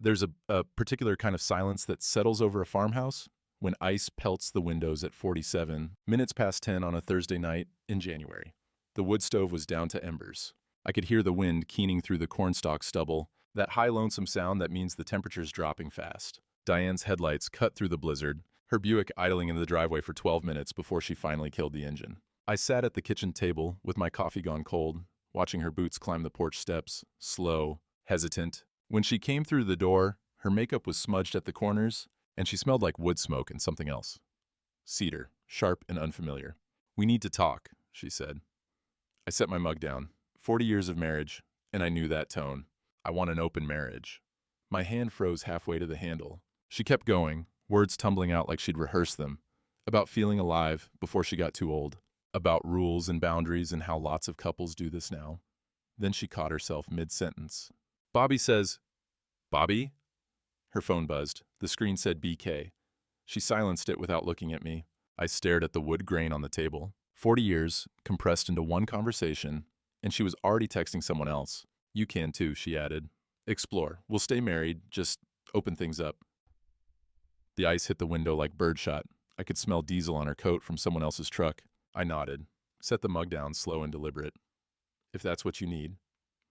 There's a particular kind of silence that settles over a farmhouse when ice pelts the windows at 47 minutes past 10 on a Thursday night in January. The wood stove was down to embers. I could hear the wind keening through the cornstalk stubble, that high lonesome sound that means the temperature's dropping fast. Diane's headlights cut through the blizzard, her Buick idling in the driveway for 12 minutes before she finally killed the engine. I sat at the kitchen table with my coffee gone cold, watching her boots climb the porch steps, slow, hesitant. When she came through the door, her makeup was smudged at the corners, and she smelled like wood smoke and something else. Cedar, sharp and unfamiliar. "We need to talk," she said. I set my mug down. 40 years of marriage, and I knew that tone. I want an open marriage. My hand froze halfway to the handle. She kept going, words tumbling out like she'd rehearsed them, about feeling alive before she got too old, about rules and boundaries and how lots of couples do this now. Then she caught herself mid-sentence. "Bobby says..." "Bobby?" Her phone buzzed. The screen said BK. She silenced it without looking at me. I stared at the wood grain on the table. 40 years, compressed into one conversation, and she was already texting someone else. "You can too," she added. "Explore. We'll stay married, just open things up." The ice hit the window like birdshot. I could smell diesel on her coat from someone else's truck. I nodded, set the mug down slow and deliberate. "If that's what you need."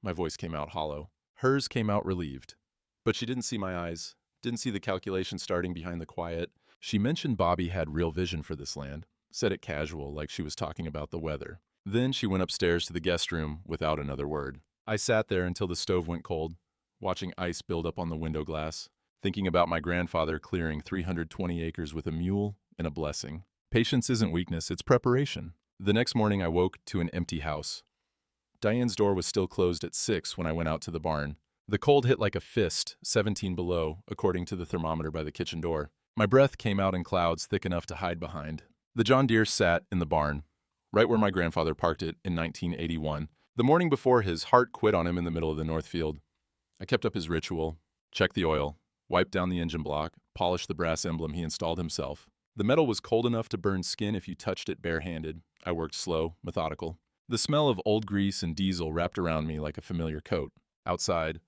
My voice came out hollow. Hers came out relieved. But she didn't see my eyes, didn't see the calculation starting behind the quiet. She mentioned Bobby had real vision for this land, said it casual, like she was talking about the weather. Then she went upstairs to the guest room without another word. I sat there until the stove went cold, watching ice build up on the window glass, thinking about my grandfather clearing 320 acres with a mule and a blessing. Patience isn't weakness, it's preparation. The next morning I woke to an empty house. Diane's door was still closed at 6 when I went out to the barn. The cold hit like a fist, 17 below, according to the thermometer by the kitchen door. My breath came out in clouds thick enough to hide behind. The John Deere sat in the barn, right where my grandfather parked it in 1981. The morning before his heart quit on him in the middle of the north field. I kept up his ritual, checked the oil, wiped down the engine block, polished the brass emblem he installed himself. The metal was cold enough to burn skin if you touched it barehanded. I worked slow, methodical. The smell of old grease and diesel wrapped around me like a familiar coat. Outside,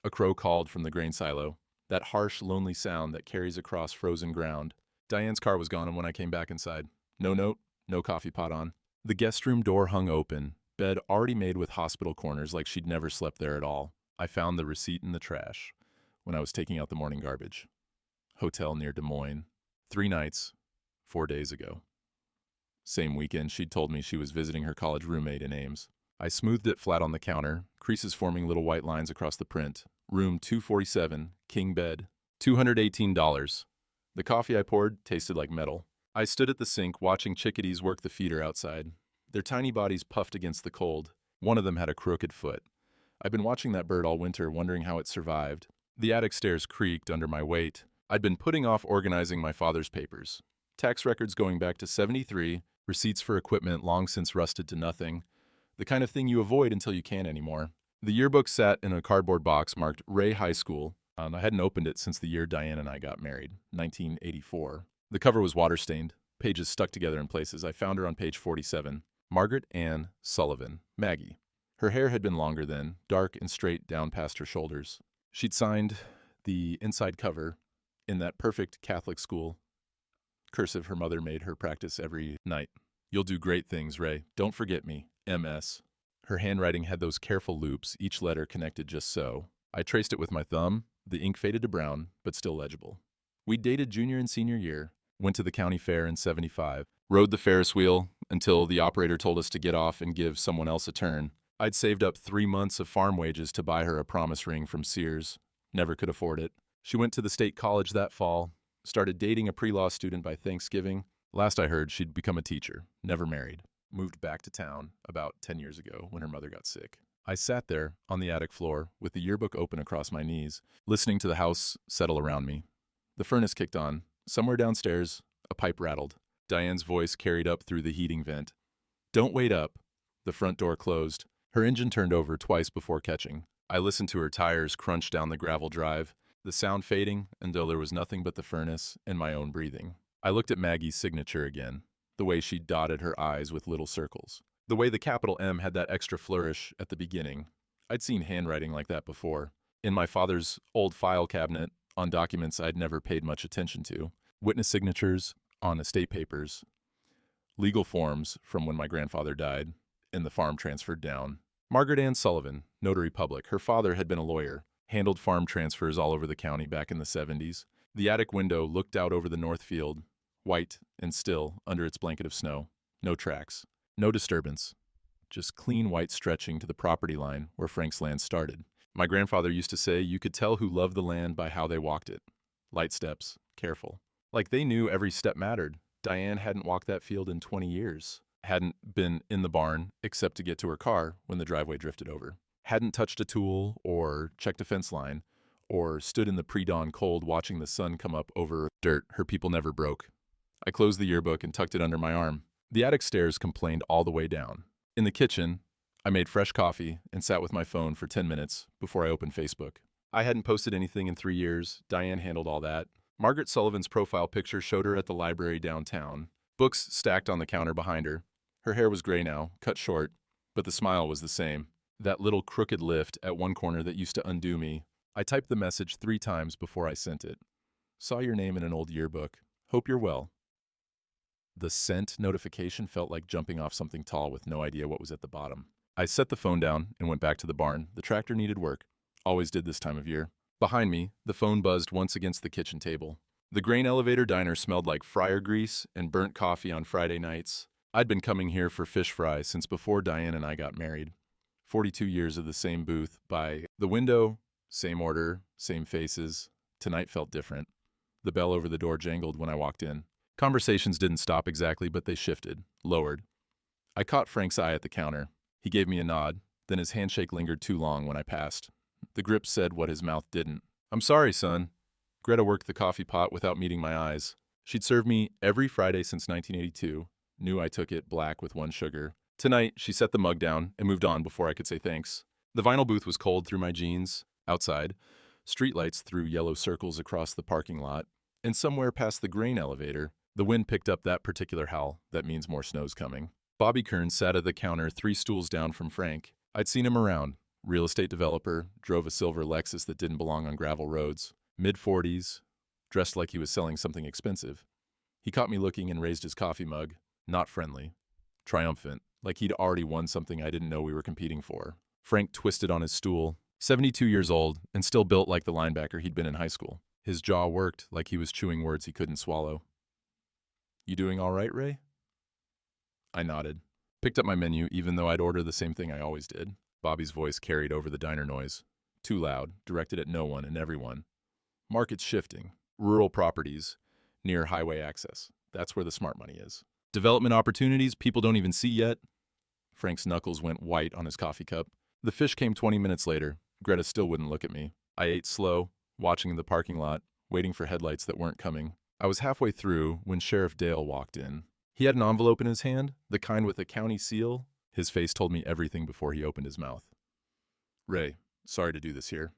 a crow called from the grain silo, that harsh, lonely sound that carries across frozen ground. Diane's car was gone when I came back inside. No note, no coffee pot on. The guest room door hung open, bed already made with hospital corners like she'd never slept there at all. I found the receipt in the trash when I was taking out the morning garbage. Hotel near Des Moines. 3 nights, 4 days ago. Same weekend, she'd told me she was visiting her college roommate in Ames. I smoothed it flat on the counter, creases forming little white lines across the print. Room 247, king bed, $218. The coffee I poured tasted like metal. I stood at the sink watching chickadees work the feeder outside. Their tiny bodies puffed against the cold. One of them had a crooked foot. I'd been watching that bird all winter, wondering how it survived. The attic stairs creaked under my weight. I'd been putting off organizing my father's papers. Tax records going back to '73, receipts for equipment long since rusted to nothing. The kind of thing you avoid until you can't anymore. The yearbook sat in a cardboard box marked Ray High School. I hadn't opened it since the year Diane and I got married, 1984. The cover was water-stained, pages stuck together in places. I found her on page 47. Margaret Ann Sullivan, Maggie. Her hair had been longer then, dark and straight down past her shoulders. She'd signed the inside cover in that perfect Catholic school cursive her mother made her practice every night. "You'll do great things, Ray. Don't forget me. MS." Her handwriting had those careful loops, each letter connected just so. I traced it with my thumb. The ink faded to brown, but still legible. We dated junior and senior year, went to the county fair in '75, rode the Ferris wheel until the operator told us to get off and give someone else a turn. I'd saved up 3 months of farm wages to buy her a promise ring from Sears. Never could afford it. She went to the state college that fall, started dating a pre-law student by Thanksgiving. Last I heard, she'd become a teacher, never married. Moved back to town about 10 years ago when her mother got sick. I sat there on the attic floor with the yearbook open across my knees, listening to the house settle around me. The furnace kicked on. Somewhere downstairs, a pipe rattled. Diane's voice carried up through the heating vent. "Don't wait up." The front door closed. Her engine turned over twice before catching. I listened to her tires crunch down the gravel drive, the sound fading until there was nothing but the furnace and my own breathing. I looked at Maggie's signature again, the way she dotted her I's with little circles. The way the capital M had that extra flourish at the beginning. I'd seen handwriting like that before. In my father's old file cabinet, on documents I'd never paid much attention to, witness signatures on estate papers, legal forms from when my grandfather died, and the farm transferred down. Margaret Ann Sullivan, notary public. Her father had been a lawyer, handled farm transfers all over the county back in the 70s. The attic window looked out over the north field, white and still under its blanket of snow. No tracks, no disturbance, just clean white stretching to the property line where Frank's land started. My grandfather used to say you could tell who loved the land by how they walked it. Light steps, careful. Like they knew every step mattered. Diane hadn't walked that field in 20 years. Hadn't been in the barn except to get to her car when the driveway drifted over. Hadn't touched a tool or checked a fence line or stood in the pre-dawn cold watching the sun come up over dirt her people never broke. I closed the yearbook and tucked it under my arm. The attic stairs complained all the way down. In the kitchen, I made fresh coffee and sat with my phone for 10 minutes before I opened Facebook. I hadn't posted anything in 3 years. Diane handled all that. Margaret Sullivan's profile picture showed her at the library downtown. Books stacked on the counter behind her. Her hair was gray now, cut short, but the smile was the same. That little crooked lift at one corner that used to undo me. I typed the message 3 times before I sent it. Saw your name in an old yearbook. Hope you're well. The sent notification felt like jumping off something tall with no idea what was at the bottom. I set the phone down and went back to the barn. The tractor needed work. Always did this time of year. Behind me, the phone buzzed once against the kitchen table. The grain elevator diner smelled like fryer grease and burnt coffee on Friday nights. I'd been coming here for fish fry since before Diane and I got married. 42 years of the same booth. By the window, same order, same faces. Tonight felt different. The bell over the door jangled when I walked in. Conversations didn't stop exactly, but they shifted, lowered. I caught Frank's eye at the counter. He gave me a nod, then his handshake lingered too long when I passed. The grip said what his mouth didn't. I'm sorry, son. Greta worked the coffee pot without meeting my eyes. She'd served me every Friday since 1982. Knew I took it black with 1 sugar. Tonight, she set the mug down and moved on before I could say thanks. The vinyl booth was cold through my jeans. Outside, streetlights threw yellow circles across the parking lot. And somewhere past the grain elevator, the wind picked up that particular howl. That means more snow's coming. Bobby Kern sat at the counter 3 stools down from Frank. I'd seen him around. Real estate developer, drove a silver Lexus that didn't belong on gravel roads. Mid-40s, dressed like he was selling something expensive. He caught me looking and raised his coffee mug. Not friendly. Triumphant, like he'd already won something I didn't know we were competing for. Frank twisted on his stool. 72 years old and still built like the linebacker he'd been in high school. His jaw worked like he was chewing words he couldn't swallow. You doing all right, Ray? I nodded. Picked up my menu even though I'd order the same thing I always did. Bobby's voice carried over the diner noise. Too loud, directed at no one and everyone. Market's shifting. Rural properties, near highway access. That's where the smart money is. Development opportunities people don't even see yet. Frank's knuckles went white on his coffee cup. The fish came 20 minutes later. Greta still wouldn't look at me. I ate slow, watching in the parking lot, waiting for headlights that weren't coming. I was halfway through when Sheriff Dale walked in. He had an envelope in his hand, the kind with a county seal. His face told me everything before he opened his mouth. Ray, sorry to do this here.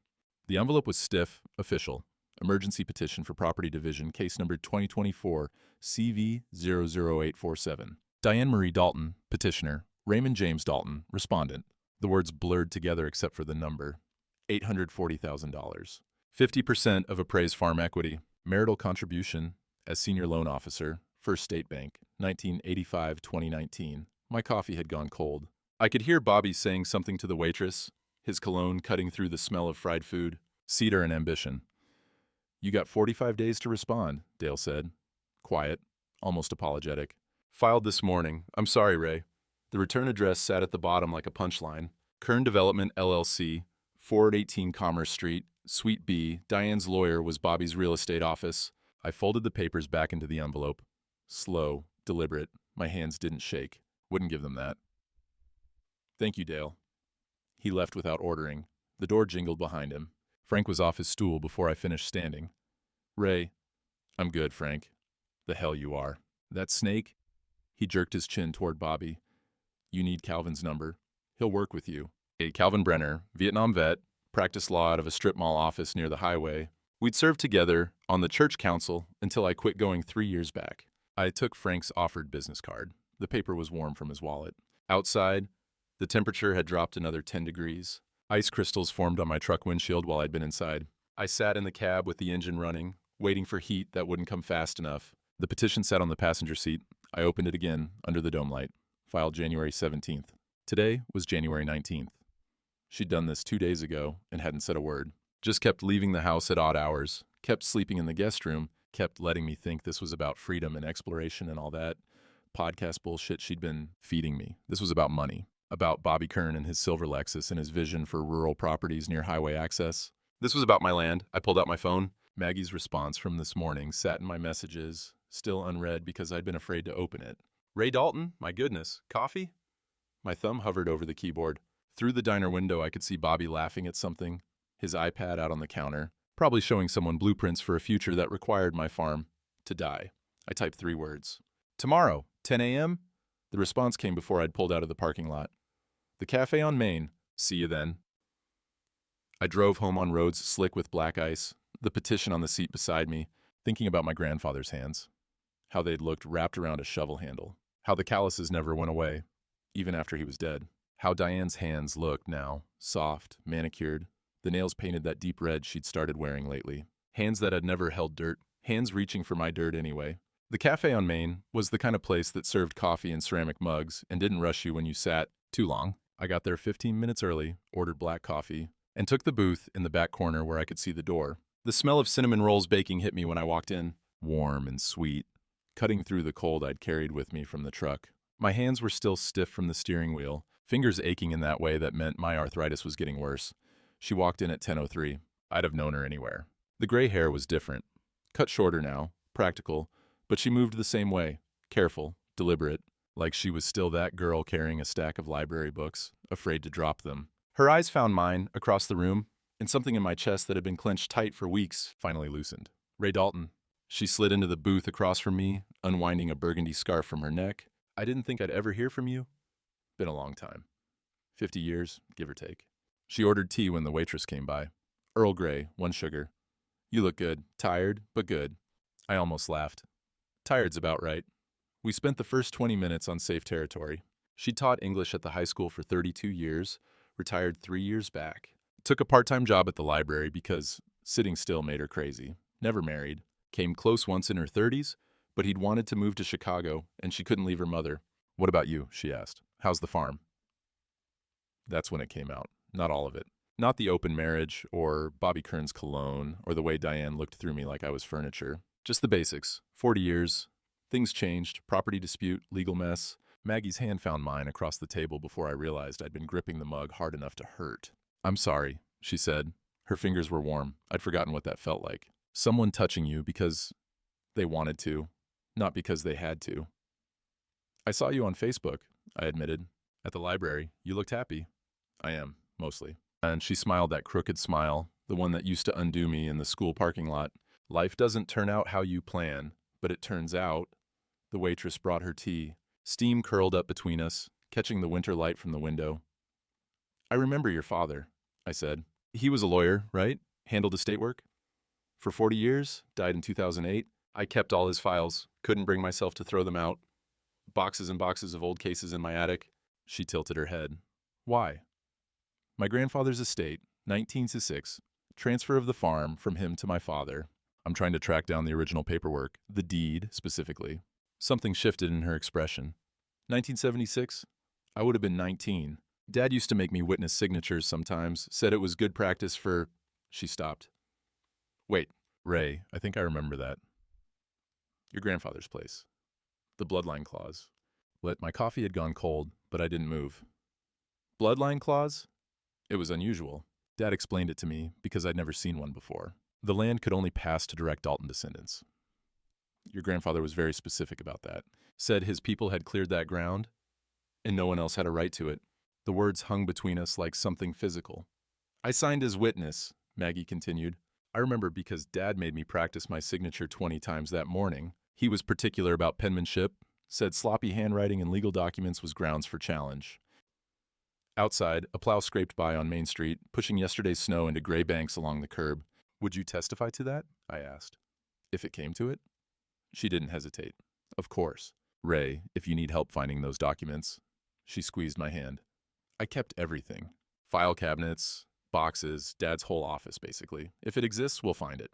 The envelope was stiff, official. Emergency petition for property division, case number 2024 CV00847. Diane Marie Dalton, petitioner. Raymond James Dalton, respondent. The words blurred together except for the number. $840,000. 50% of appraised farm equity. Marital contribution as senior loan officer, First State Bank, 1985-2019. My coffee had gone cold. I could hear Bobby saying something to the waitress, his cologne cutting through the smell of fried food. Cedar and ambition. You got 45 days to respond, Dale said. Quiet, almost apologetic. Filed this morning. I'm sorry, Ray. The return address sat at the bottom like a punchline. Kern Development, LLC, 418 Commerce Street, Suite B. Diane's lawyer was Bobby's real estate office. I folded the papers back into the envelope. Slow, deliberate. My hands didn't shake. Wouldn't give them that. Thank you, Dale. He left without ordering. The door jingled behind him. Frank was off his stool before I finished standing. Ray, I'm good, Frank. The hell you are. That snake? He jerked his chin toward Bobby. You need Calvin's number. He'll work with you. Hey, Calvin Brenner, Vietnam vet, practiced law out of a strip mall office near the highway. We'd served together on the church council until I quit going 3 years back. I took Frank's offered business card. The paper was warm from his wallet. Outside, the temperature had dropped another 10 degrees. Ice crystals formed on my truck windshield while I'd been inside. I sat in the cab with the engine running, waiting for heat that wouldn't come fast enough. The petition sat on the passenger seat. I opened it again, under the dome light. Filed January 17th. Today was January 19th. She'd done this 2 days ago and hadn't said a word. Just kept leaving the house at odd hours, kept sleeping in the guest room, kept letting me think this was about freedom and exploration and all that podcast bullshit she'd been feeding me. This was about money, about Bobby Kern and his silver Lexus and his vision for rural properties near highway access. This was about my land. I pulled out my phone. Maggie's response from this morning sat in my messages, still unread because I'd been afraid to open it. Ray Dalton, my goodness, coffee? My thumb hovered over the keyboard. Through the diner window, I could see Bobby laughing at something, his iPad out on the counter, probably showing someone blueprints for a future that required my farm to die. I typed 3 words. Tomorrow, 10 a.m.? The response came before I'd pulled out of the parking lot. The cafe on Main. See you then. I drove home on roads slick with black ice, the petition on the seat beside me, thinking about my grandfather's hands. How they'd looked wrapped around a shovel handle. How the calluses never went away, even after he was dead. How Diane's hands looked now, soft, manicured, the nails painted that deep red she'd started wearing lately. Hands that had never held dirt, hands reaching for my dirt anyway. The cafe on Main was the kind of place that served coffee in ceramic mugs and didn't rush you when you sat too long. I got there 15 minutes early, ordered black coffee, and took the booth in the back corner where I could see the door. The smell of cinnamon rolls baking hit me when I walked in, warm and sweet, cutting through the cold I'd carried with me from the truck. My hands were still stiff from the steering wheel, fingers aching in that way that meant my arthritis was getting worse. She walked in at 10:03. I'd have known her anywhere. The gray hair was different. Cut shorter now, practical, but she moved the same way, careful, deliberate, like she was still that girl carrying a stack of library books, afraid to drop them. Her eyes found mine, across the room, and something in my chest that had been clenched tight for weeks finally loosened. Ray Dalton. She slid into the booth across from me, unwinding a burgundy scarf from her neck. I didn't think I'd ever hear from you. Been a long time. 50 years, give or take. She ordered tea when the waitress came by. Earl Grey, 1 sugar. You look good. Tired, but good. I almost laughed. Tired's about right. We spent the first 20 minutes on safe territory. She taught English at the high school for 32 years, retired 3 years back. Took a part-time job at the library because sitting still made her crazy. Never married. Came close once in her 30s, but he'd wanted to move to Chicago, and she couldn't leave her mother. What about you? She asked. How's the farm? That's when it came out. Not all of it. Not the open marriage, or Bobby Kern's cologne, or the way Diane looked through me like I was furniture. Just the basics. 40 years. Things changed. Property dispute, legal mess. Maggie's hand found mine across the table before I realized I'd been gripping the mug hard enough to hurt. I'm sorry, she said. Her fingers were warm. I'd forgotten what that felt like. Someone touching you because they wanted to, not because they had to. I saw you on Facebook, I admitted. At the library. You looked happy. I am, mostly. And she smiled that crooked smile, the one that used to undo me in the school parking lot. Life doesn't turn out how you plan, but it turns out. The waitress brought her tea. Steam curled up between us, catching the winter light from the window. I remember your father, I said. He was a lawyer, right? Handled estate work? For 40 years, died in 2008. I kept all his files, couldn't bring myself to throw them out. Boxes and boxes of old cases in my attic. She tilted her head. Why? My grandfather's estate, 1906, transfer of the farm from him to my father. I'm trying to track down the original paperwork, the deed, specifically. Something shifted in her expression. 1976? I would have been 19. Dad used to make me witness signatures sometimes, said it was good practice for... She stopped. Wait, Ray, I think I remember that. Your grandfather's place. The bloodline clause. My coffee had gone cold, but I didn't move. Bloodline clause? It was unusual. Dad explained it to me because I'd never seen one before. The land could only pass to direct Dalton descendants. Your grandfather was very specific about that. Said his people had cleared that ground, and no one else had a right to it. The words hung between us like something physical. I signed as witness, Maggie continued. I remember because Dad made me practice my signature 20 times that morning. He was particular about penmanship, said sloppy handwriting in legal documents was grounds for challenge. Outside, a plow scraped by on Main Street, pushing yesterday's snow into gray banks along the curb. Would you testify to that? I asked. If it came to it? She didn't hesitate. Of course. Ray, if you need help finding those documents. She squeezed my hand. I kept everything. File cabinets, boxes, Dad's whole office, basically. If it exists, we'll find it.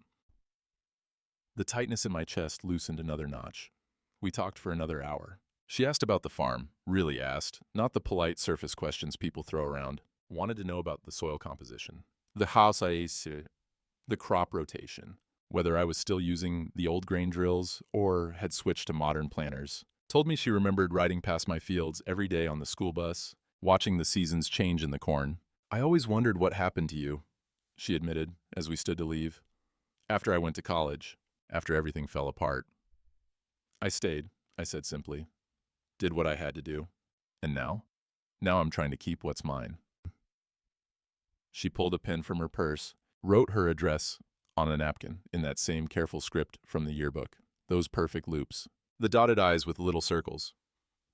The tightness in my chest loosened another notch. We talked for another hour. She asked about the farm, really asked, not the polite surface questions people throw around. Wanted to know about the soil composition, the house the crop rotation, whether I was still using the old grain drills or had switched to modern planters. Told me she remembered riding past my fields every day on the school bus, watching the seasons change in the corn. I always wondered what happened to you, she admitted as we stood to leave. After I went to college, after everything fell apart. I stayed, I said simply. Did what I had to do. And now? Now I'm trying to keep what's mine. She pulled a pen from her purse, wrote her address on a napkin in that same careful script from the yearbook. Those perfect loops. The dotted I's with little circles.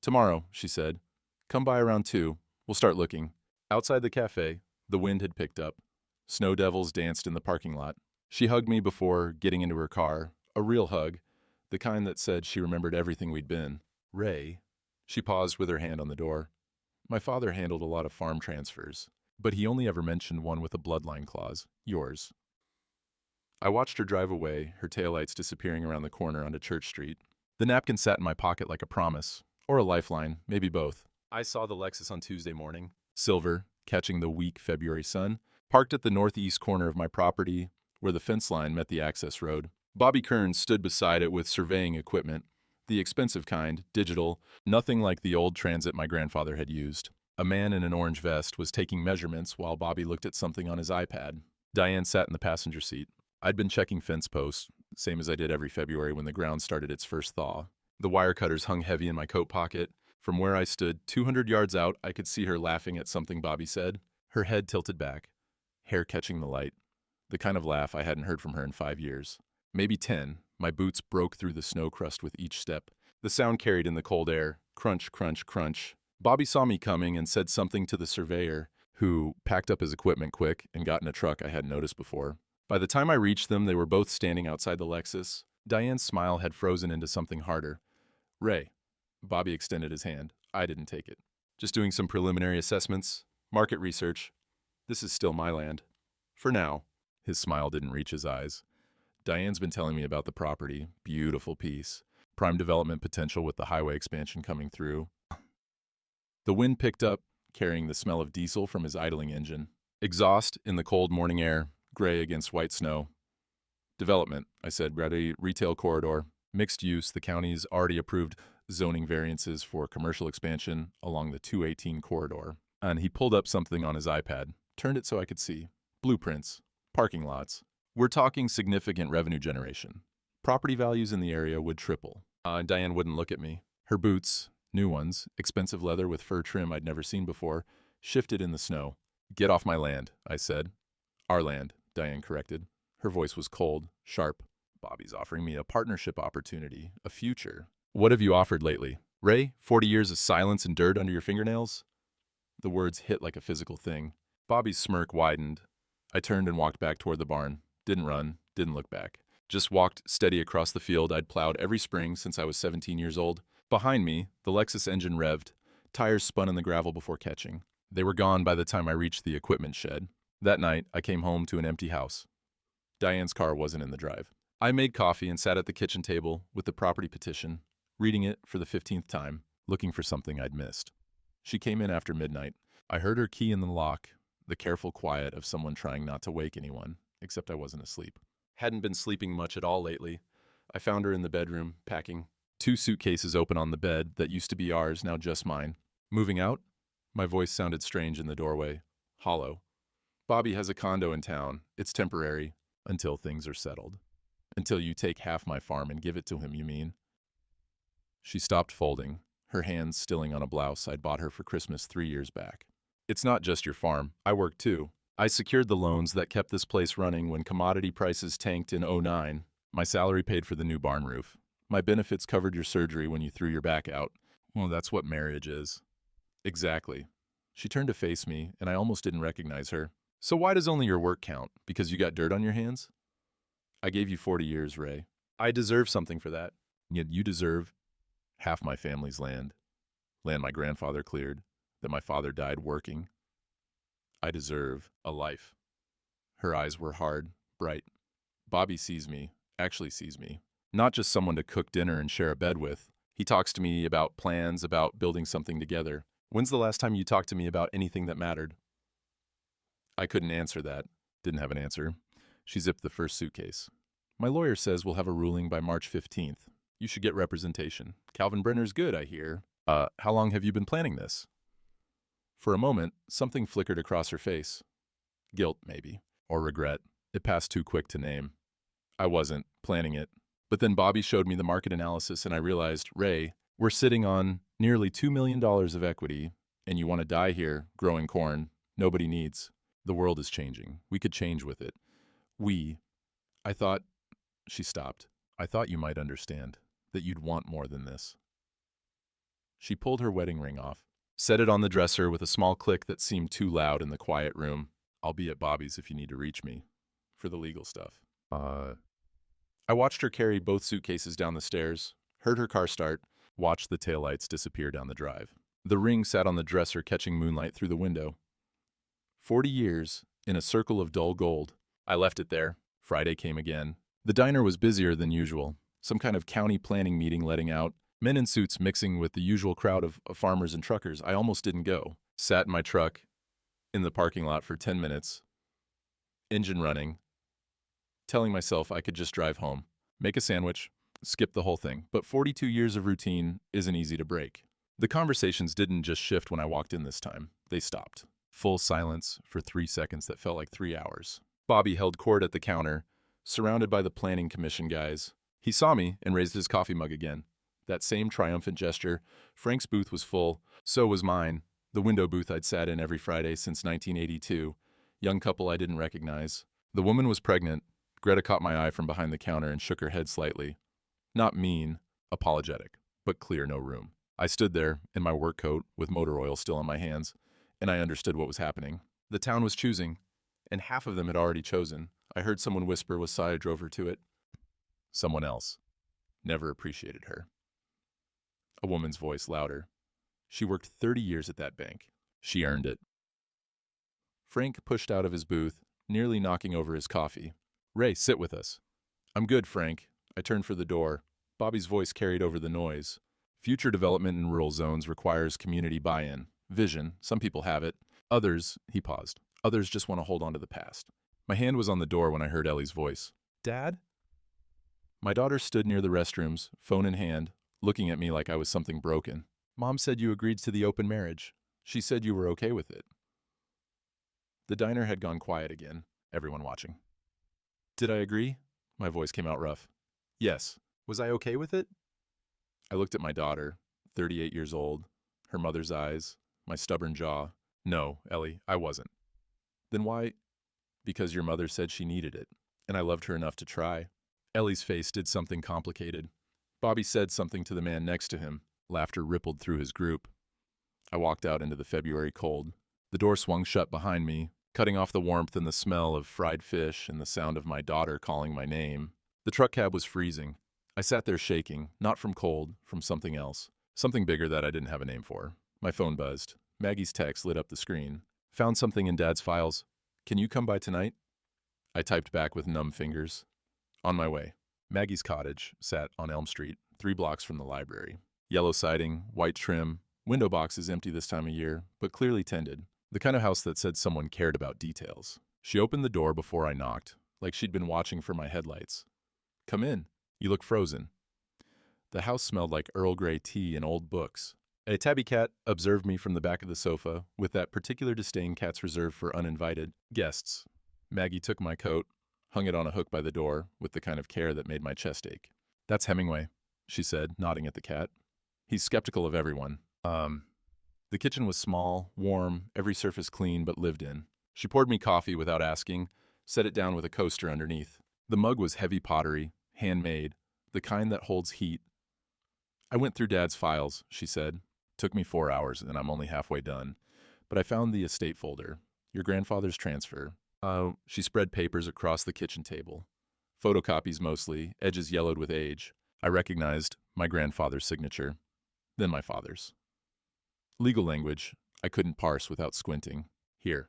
Tomorrow, she said. Come by around 2. We'll start looking. Outside the cafe, the wind had picked up. Snow devils danced in the parking lot. She hugged me before getting into her car, a real hug, the kind that said she remembered everything we'd been. Ray. She paused with her hand on the door. My father handled a lot of farm transfers, but he only ever mentioned one with a bloodline clause, yours. I watched her drive away, her taillights disappearing around the corner onto Church Street. The napkin sat in my pocket like a promise, or a lifeline, maybe both. I saw the Lexus on Tuesday morning, silver, catching the weak February sun, parked at the northeast corner of my property, where the fence line met the access road. Bobby Kearns stood beside it with surveying equipment, the expensive kind, digital, nothing like the old Transit my grandfather had used. A man in an orange vest was taking measurements while Bobby looked at something on his iPad. Diane sat in the passenger seat. I'd been checking fence posts, same as I did every February when the ground started its first thaw. The wire cutters hung heavy in my coat pocket. From where I stood, 200 yards out, I could see her laughing at something Bobby said, her head tilted back, hair catching the light. The kind of laugh I hadn't heard from her in 5 years. Maybe 10. My boots broke through the snow crust with each step. The sound carried in the cold air. Crunch, crunch, crunch. Bobby saw me coming and said something to the surveyor, who packed up his equipment quick and got in a truck I hadn't noticed before. By the time I reached them, they were both standing outside the Lexus. Diane's smile had frozen into something harder. Ray. Bobby extended his hand. I didn't take it. Just doing some preliminary assessments, market research. This is still my land. For now. His smile didn't reach his eyes. Diane's been telling me about the property. Beautiful piece. Prime development potential with the highway expansion coming through. The wind picked up, carrying the smell of diesel from his idling engine. Exhaust in the cold morning air, gray against white snow. Development, I said, ready, retail corridor. Mixed use, the county's already approved zoning variances for commercial expansion along the 218 corridor. And he pulled up something on his iPad, turned it so I could see. Blueprints, parking lots. We're talking significant revenue generation. Property values in the area would triple. Diane wouldn't look at me. Her boots, new ones, expensive leather with fur trim I'd never seen before, shifted in the snow. Get off my land, I said. Our land, Diane corrected. Her voice was cold, sharp. Bobby's offering me a partnership opportunity, a future. What have you offered lately? Ray, 40 years of silence and dirt under your fingernails? The words hit like a physical thing. Bobby's smirk widened. I turned and walked back toward the barn. Didn't run, didn't look back. Just walked steady across the field I'd plowed every spring since I was 17 years old. Behind me, the Lexus engine revved. Tires spun in the gravel before catching. They were gone by the time I reached the equipment shed. That night, I came home to an empty house. Diane's car wasn't in the drive. I made coffee and sat at the kitchen table with the property petition, reading it for the 15th time, looking for something I'd missed. She came in after midnight. I heard her key in the lock, the careful quiet of someone trying not to wake anyone, except I wasn't asleep. Hadn't been sleeping much at all lately. I found her in the bedroom, packing. 2 suitcases open on the bed that used to be ours, now just mine. Moving out? My voice sounded strange in the doorway, hollow. Bobby has a condo in town. It's temporary, until things are settled. Until you take half my farm and give it to him, you mean? She stopped folding, her hands stilling on a blouse I'd bought her for Christmas 3 years back. It's not just your farm. I work too. I secured the loans that kept this place running when commodity prices tanked in '09. My salary paid for the new barn roof. My benefits covered your surgery when you threw your back out. Well, that's what marriage is. Exactly. She turned to face me, and I almost didn't recognize her. So why does only your work count? Because you got dirt on your hands? I gave you 40 years, Ray. I deserve something for that. Yet you deserve half my family's land. Land my grandfather cleared, that my father died working. I deserve a life. Her eyes were hard, bright. Bobby sees me, actually sees me. Not just someone to cook dinner and share a bed with. He talks to me about plans, about building something together. When's the last time you talked to me about anything that mattered? I couldn't answer that. Didn't have an answer. She zipped the first suitcase. My lawyer says we'll have a ruling by March 15th. You should get representation. Calvin Brenner's good, I hear. How long have you been planning this? For a moment, something flickered across her face. Guilt, maybe. Or regret. It passed too quick to name. I wasn't planning it. But then Bobby showed me the market analysis and I realized, Ray, we're sitting on nearly $2 million of equity, and you want to die here, growing corn. Nobody needs. The world is changing. We could change with it. I thought, she stopped. I thought you might understand, that you'd want more than this. She pulled her wedding ring off, set it on the dresser with a small click that seemed too loud in the quiet room. I'll be at Bobby's if you need to reach me. For the legal stuff. I watched her carry both suitcases down the stairs, heard her car start, watched the taillights disappear down the drive. The ring sat on the dresser catching moonlight through the window. 40 years, in a circle of dull gold. I left it there. Friday came again. The diner was busier than usual. Some kind of county planning meeting letting out. Men in suits mixing with the usual crowd of farmers and truckers. I almost didn't go. Sat in my truck in the parking lot for 10 minutes. Engine running. Telling myself I could just drive home. Make a sandwich. Skip the whole thing. But 42 years of routine isn't easy to break. The conversations didn't just shift when I walked in this time. They stopped. Full silence for 3 seconds that felt like 3 hours. Bobby held court at the counter, surrounded by the planning commission guys. He saw me and raised his coffee mug again. That same triumphant gesture. Frank's booth was full. So was mine. The window booth I'd sat in every Friday since 1982. Young couple I didn't recognize. The woman was pregnant. Greta caught my eye from behind the counter and shook her head slightly. Not mean, apologetic, but clear no room. I stood there in my work coat with motor oil still on my hands, and I understood what was happening. The town was choosing, and half of them had already chosen. I heard someone whisper with sigh drove her to it. Someone else. Never appreciated her. A woman's voice louder. She worked 30 years at that bank. She earned it. Frank pushed out of his booth, nearly knocking over his coffee. Ray, sit with us. I'm good, Frank. I turned for the door. Bobby's voice carried over the noise. Future development in rural zones requires community buy-in. Vision, some people have it. Others, he paused. Others just want to hold on to the past. My hand was on the door when I heard Ellie's voice. Dad? My daughter stood near the restrooms, phone in hand, looking at me like I was something broken. Mom said you agreed to the open marriage. She said you were okay with it. The diner had gone quiet again, everyone watching. Did I agree? My voice came out rough. Yes. Was I okay with it? I looked at my daughter, 38 years old, her mother's eyes, my stubborn jaw. No, Ellie, I wasn't. Then why? Because your mother said she needed it, and I loved her enough to try. Ellie's face did something complicated. Bobby said something to the man next to him. Laughter rippled through his group. I walked out into the February cold. The door swung shut behind me, cutting off the warmth and the smell of fried fish and the sound of my daughter calling my name. The truck cab was freezing. I sat there shaking, not from cold, from something else. Something bigger that I didn't have a name for. My phone buzzed. Maggie's text lit up the screen. Found something in Dad's files. Can you come by tonight? I typed back with numb fingers. On my way. Maggie's cottage sat on Elm Street, 3 blocks from the library. Yellow siding, white trim, window boxes empty this time of year, but clearly tended. The kind of house that said someone cared about details. She opened the door before I knocked, like she'd been watching for my headlights. Come in. You look frozen. The house smelled like Earl Grey tea and old books. A tabby cat observed me from the back of the sofa, with that particular disdain cats reserve for uninvited guests. Maggie took my coat, hung it on a hook by the door, with the kind of care that made my chest ache. That's Hemingway, she said, nodding at the cat. He's skeptical of everyone. The kitchen was small, warm, every surface clean but lived in. She poured me coffee without asking, set it down with a coaster underneath. The mug was heavy pottery, handmade, the kind that holds heat. I went through Dad's files, she said. Took me 4 hours, and I'm only halfway done. But I found the estate folder. Your grandfather's transfer. She spread papers across the kitchen table. Photocopies mostly, edges yellowed with age. I recognized my grandfather's signature. Then my father's. Legal language I couldn't parse without squinting. Here.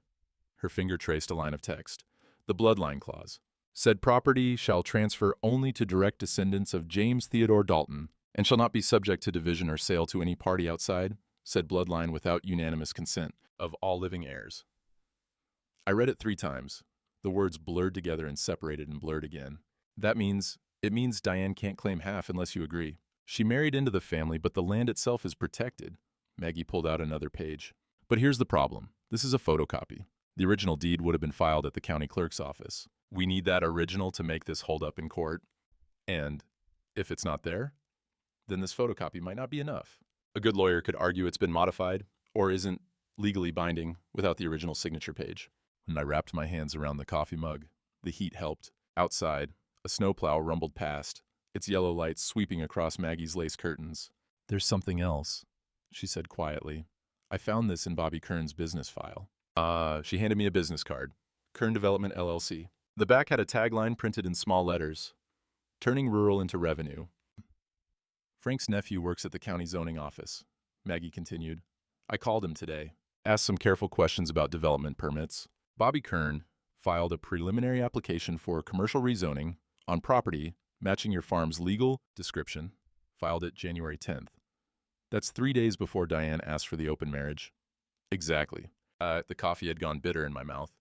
Her finger traced a line of text. The bloodline clause. Said property shall transfer only to direct descendants of James Theodore Dalton and shall not be subject to division or sale to any party outside said bloodline without unanimous consent of all living heirs. I read it 3 times. The words blurred together and separated and blurred again. It means Diane can't claim half unless you agree. She married into the family, but the land itself is protected. Maggie pulled out another page. But here's the problem. This is a photocopy. The original deed would have been filed at the county clerk's office. We need that original to make this hold up in court. And if it's not there, then this photocopy might not be enough. A good lawyer could argue it's been modified or isn't legally binding without the original signature page. And I wrapped my hands around the coffee mug. The heat helped. Outside, a snowplow rumbled past, its yellow lights sweeping across Maggie's lace curtains. There's something else, she said quietly. I found this in Bobby Kern's business file. She handed me a business card. Kern Development, LLC. The back had a tagline printed in small letters. Turning rural into revenue. Frank's nephew works at the county zoning office, Maggie continued. I called him today, asked some careful questions about development permits. Bobby Kern filed a preliminary application for commercial rezoning on property matching your farm's legal description, filed it January 10th. That's 3 days before Diane asked for the open marriage. Exactly. The coffee had gone bitter in my mouth.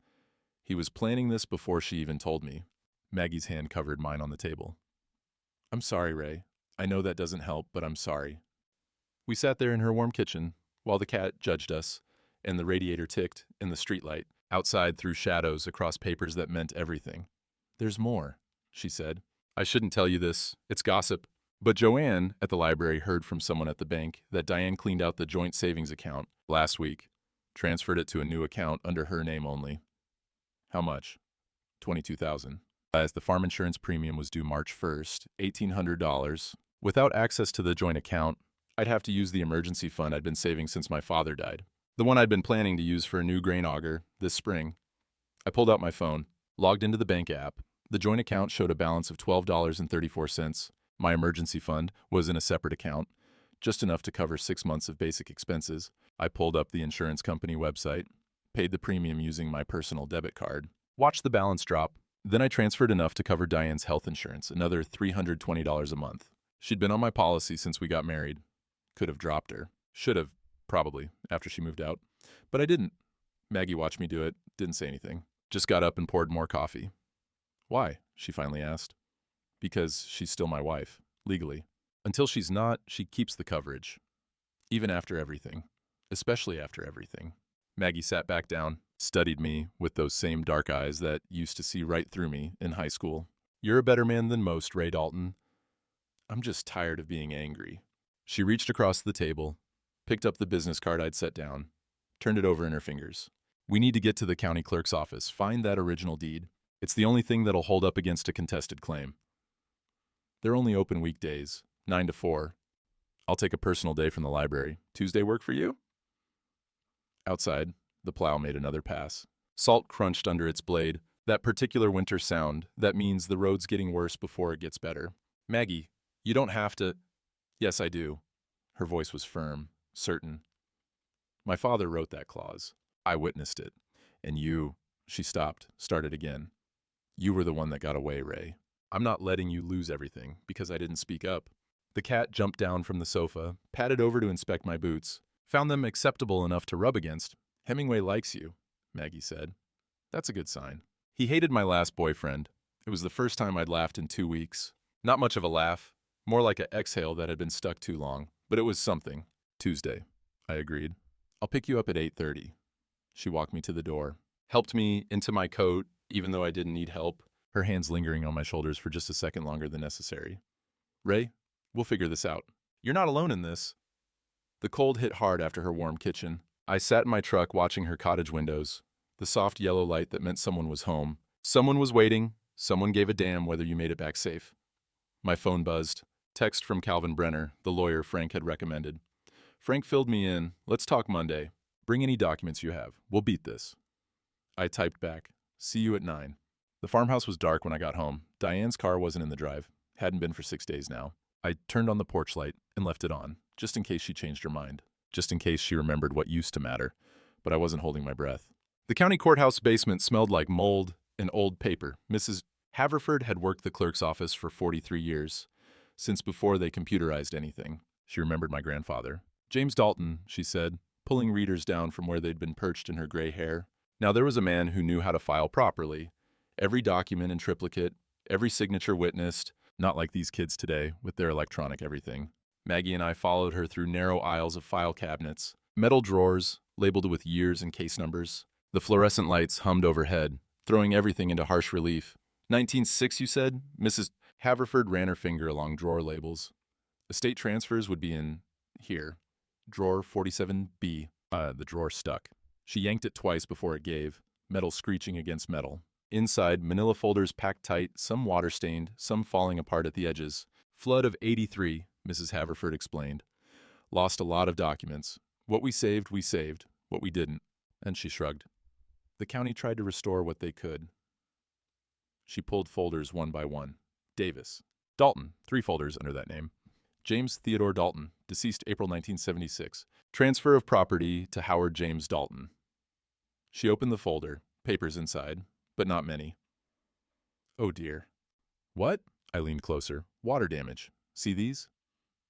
He was planning this before she even told me. Maggie's hand covered mine on the table. I'm sorry, Ray. I know that doesn't help, but I'm sorry. We sat there in her warm kitchen while the cat judged us, and the radiator ticked in the streetlight. Outside threw shadows across papers that meant everything. There's more, she said. I shouldn't tell you this. It's gossip. But Joanne at the library heard from someone at the bank that Diane cleaned out the joint savings account last week, transferred it to a new account under her name only. How much? $22,000. As the farm insurance premium was due March 1st, $1,800. Without access to the joint account, I'd have to use the emergency fund I'd been saving since my father died. The one I'd been planning to use for a new grain auger this spring. I pulled out my phone, logged into the bank app. The joint account showed a balance of $12.34. My emergency fund was in a separate account, just enough to cover 6 months of basic expenses. I pulled up the insurance company website, paid the premium using my personal debit card, watched the balance drop. Then I transferred enough to cover Diane's health insurance, another $320 a month. She'd been on my policy since we got married. Could have dropped her. Should have, probably, after she moved out. But I didn't. Maggie watched me do it, didn't say anything. Just got up and poured more coffee. Why? She finally asked. Because she's still my wife, legally. Until she's not, she keeps the coverage. Even after everything. Especially after everything. Maggie sat back down, studied me with those same dark eyes that used to see right through me in high school. You're a better man than most, Ray Dalton. I'm just tired of being angry. She reached across the table, picked up the business card I'd set down, turned it over in her fingers. We need to get to the county clerk's office, find that original deed. It's the only thing that'll hold up against a contested claim. They're only open weekdays, 9 to 4. I'll take a personal day from the library. Tuesday work for you? Outside, the plow made another pass. Salt crunched under its blade, that particular winter sound that means the road's getting worse before it gets better. Maggie, you don't have to. Yes, I do. Her voice was firm, certain. My father wrote that clause. I witnessed it. And you, she stopped, started again. You were the one that got away, Ray. I'm not letting you lose everything because I didn't speak up. The cat jumped down from the sofa, padded over to inspect my boots, found them acceptable enough to rub against. Hemingway likes you, Maggie said. That's a good sign. He hated my last boyfriend. It was the first time I'd laughed in 2 weeks. Not much of a laugh, more like an exhale that had been stuck too long, but it was something. Tuesday, I agreed. I'll pick you up at 8:30. She walked me to the door, helped me into my coat, even though I didn't need help, her hands lingering on my shoulders for just a second longer than necessary. Ray, we'll figure this out. You're not alone in this. The cold hit hard after her warm kitchen. I sat in my truck watching her cottage windows, the soft yellow light that meant someone was home. Someone was waiting. Someone gave a damn whether you made it back safe. My phone buzzed. Text from Calvin Brenner, the lawyer Frank had recommended. Frank filled me in. Let's talk Monday. Bring any documents you have. We'll beat this. I typed back. See you at 9. The farmhouse was dark when I got home. Diane's car wasn't in the drive. Hadn't been for 6 days now. I turned on the porch light and left it on, just in case she changed her mind. Just in case she remembered what used to matter. But I wasn't holding my breath. The county courthouse basement smelled like mold and old paper. Mrs. Haverford had worked the clerk's office for 43 years, since before they computerized anything. She remembered my grandfather. James Dalton, she said, pulling readers down from where they'd been perched in her gray hair. Now there was a man who knew how to file properly. Every document in triplicate, every signature witnessed, not like these kids today with their electronic everything. Maggie and I followed her through narrow aisles of file cabinets, metal drawers labeled with years and case numbers. The fluorescent lights hummed overhead, throwing everything into harsh relief. 1906, you said? Mrs. Haverford ran her finger along drawer labels. Estate transfers would be in here. Drawer 47B. The drawer stuck. She yanked it twice before it gave, metal screeching against metal. Inside, manila folders packed tight, some water-stained, some falling apart at the edges. Flood of 83, Mrs. Haverford explained. Lost a lot of documents. What we saved. What we didn't. And she shrugged. The county tried to restore what they could. She pulled folders one by one. Davis. Dalton. 3 folders under that name. James Theodore Dalton, deceased April 1976. Transfer of property to Howard James Dalton. She opened the folder. Papers inside, but not many. Oh dear. What? I leaned closer. Water damage. See these?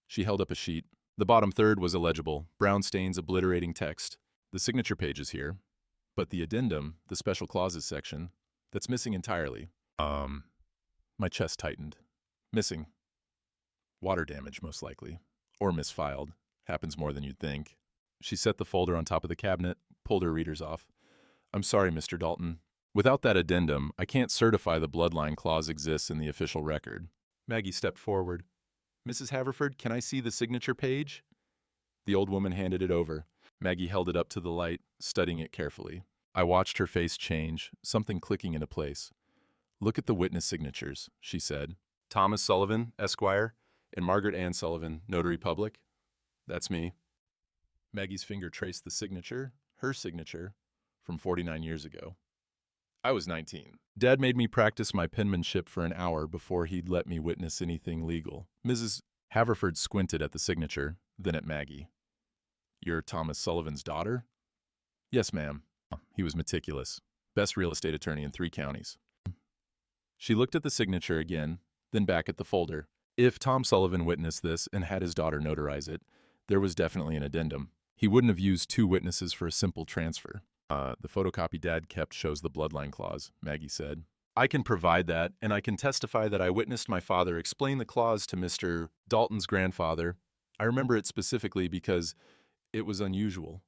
She held up a sheet. The bottom third was illegible, brown stains obliterating text. The signature page is here, but the addendum, the special clauses section, that's missing entirely. My chest tightened. Missing. Water damage, most likely. Or misfiled. Happens more than you'd think. She set the folder on top of the cabinet, pulled her readers off. I'm sorry, Mr. Dalton. Without that addendum, I can't certify the bloodline clause exists in the official record. Maggie stepped forward. Mrs. Haverford, can I see the signature page? The old woman handed it over. Maggie held it up to the light, studying it carefully. I watched her face change, something clicking into place. Look at the witness signatures, she said. Thomas Sullivan, Esquire, and Margaret Ann Sullivan, Notary Public. That's me. Maggie's finger traced the signature, her signature, from 49 years ago. I was 19. Dad made me practice my penmanship for an hour before he'd let me witness anything legal. Mrs. Haverford squinted at the signature, then at Maggie. You're Thomas Sullivan's daughter? Yes, ma'am. He was meticulous. Best real estate attorney in 3 counties. She looked at the signature again, then back at the folder. If Tom Sullivan witnessed this and had his daughter notarize it, there was definitely an addendum. He wouldn't have used 2 witnesses for a simple transfer. The photocopy Dad kept shows the bloodline clause, Maggie said. I can provide that, and I can testify that I witnessed my father explain the clause to Mr. Dalton's grandfather. I remember it specifically because it was unusual.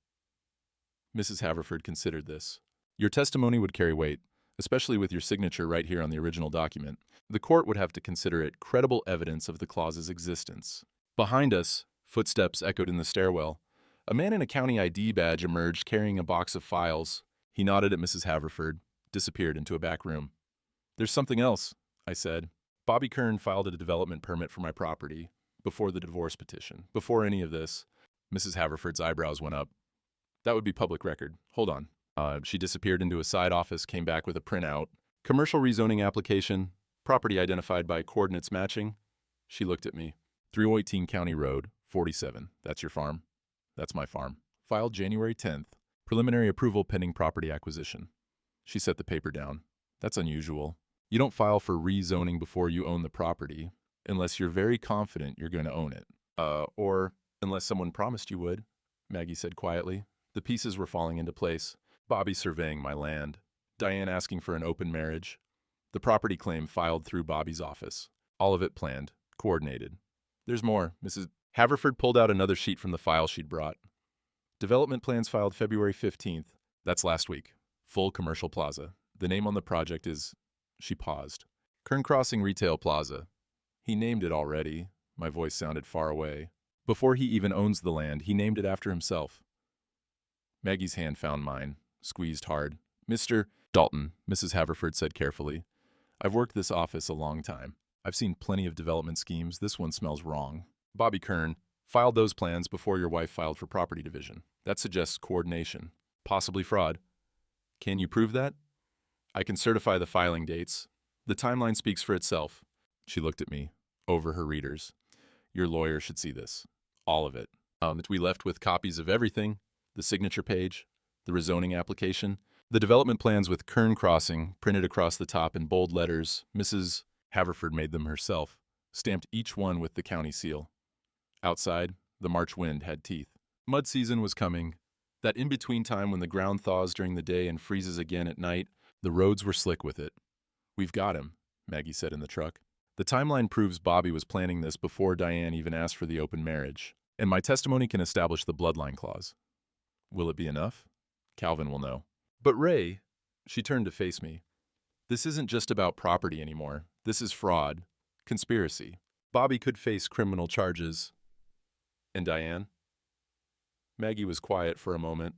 Mrs. Haverford considered this. Your testimony would carry weight, especially with your signature right here on the original document. The court would have to consider it credible evidence of the clause's existence. Behind us, footsteps echoed in the stairwell. A man in a county ID badge emerged carrying a box of files. He nodded at Mrs. Haverford, disappeared into a back room. There's something else, I said. Bobby Kern filed a development permit for my property before the divorce petition. Before any of this, Mrs. Haverford's eyebrows went up. That would be public record. Hold on. She disappeared into a side office, came back with a printout. Commercial rezoning application, property identified by coordinates matching. She looked at me. 318 County Road, 47. That's your farm? That's my farm. Filed January 10th. Preliminary approval pending property acquisition. She set the paper down. That's unusual. You don't file for rezoning before you own the property, unless you're very confident you're going to own it. Or unless someone promised you would, Maggie said quietly. The pieces were falling into place. Bobby surveying my land. Diane asking for an open marriage. The property claim filed through Bobby's office. All of it planned, coordinated. There's more. Mrs. Haverford pulled out another sheet from the file she'd brought. Development plans filed February 15th. That's last week. Full commercial plaza. The name on the project is... She paused. Kern Crossing Retail Plaza. He named it already. My voice sounded far away. Before he even owns the land, he named it after himself. Maggie's hand found mine, squeezed hard. Mr. Dalton, Mrs. Haverford said carefully. I've worked this office a long time. I've seen plenty of development schemes. This one smells wrong. Bobby Kern filed those plans before your wife filed for property division. That suggests coordination, possibly fraud. Can you prove that? I can certify the filing dates. The timeline speaks for itself. She looked at me, over her readers. Your lawyer should see this. All of it. We left with copies of everything, the signature page, the rezoning application, The development plans with Kern Crossing, printed across the top in bold letters, Mrs. Haverford made them herself, stamped each one with the county seal. Outside, the March wind had teeth. Mud season was coming. That in-between time when the ground thaws during the day and freezes again at night, the roads were slick with it. "We've got him," Maggie said in the truck. The timeline proves Bobby was planning this before Diane even asked for the open marriage, and my testimony can establish the bloodline clause. Will it be enough? Calvin will know. But Ray, she turned to face me. This isn't just about property anymore. This is fraud, conspiracy. Bobby could face criminal charges. And Diane? Maggie was quiet for a moment.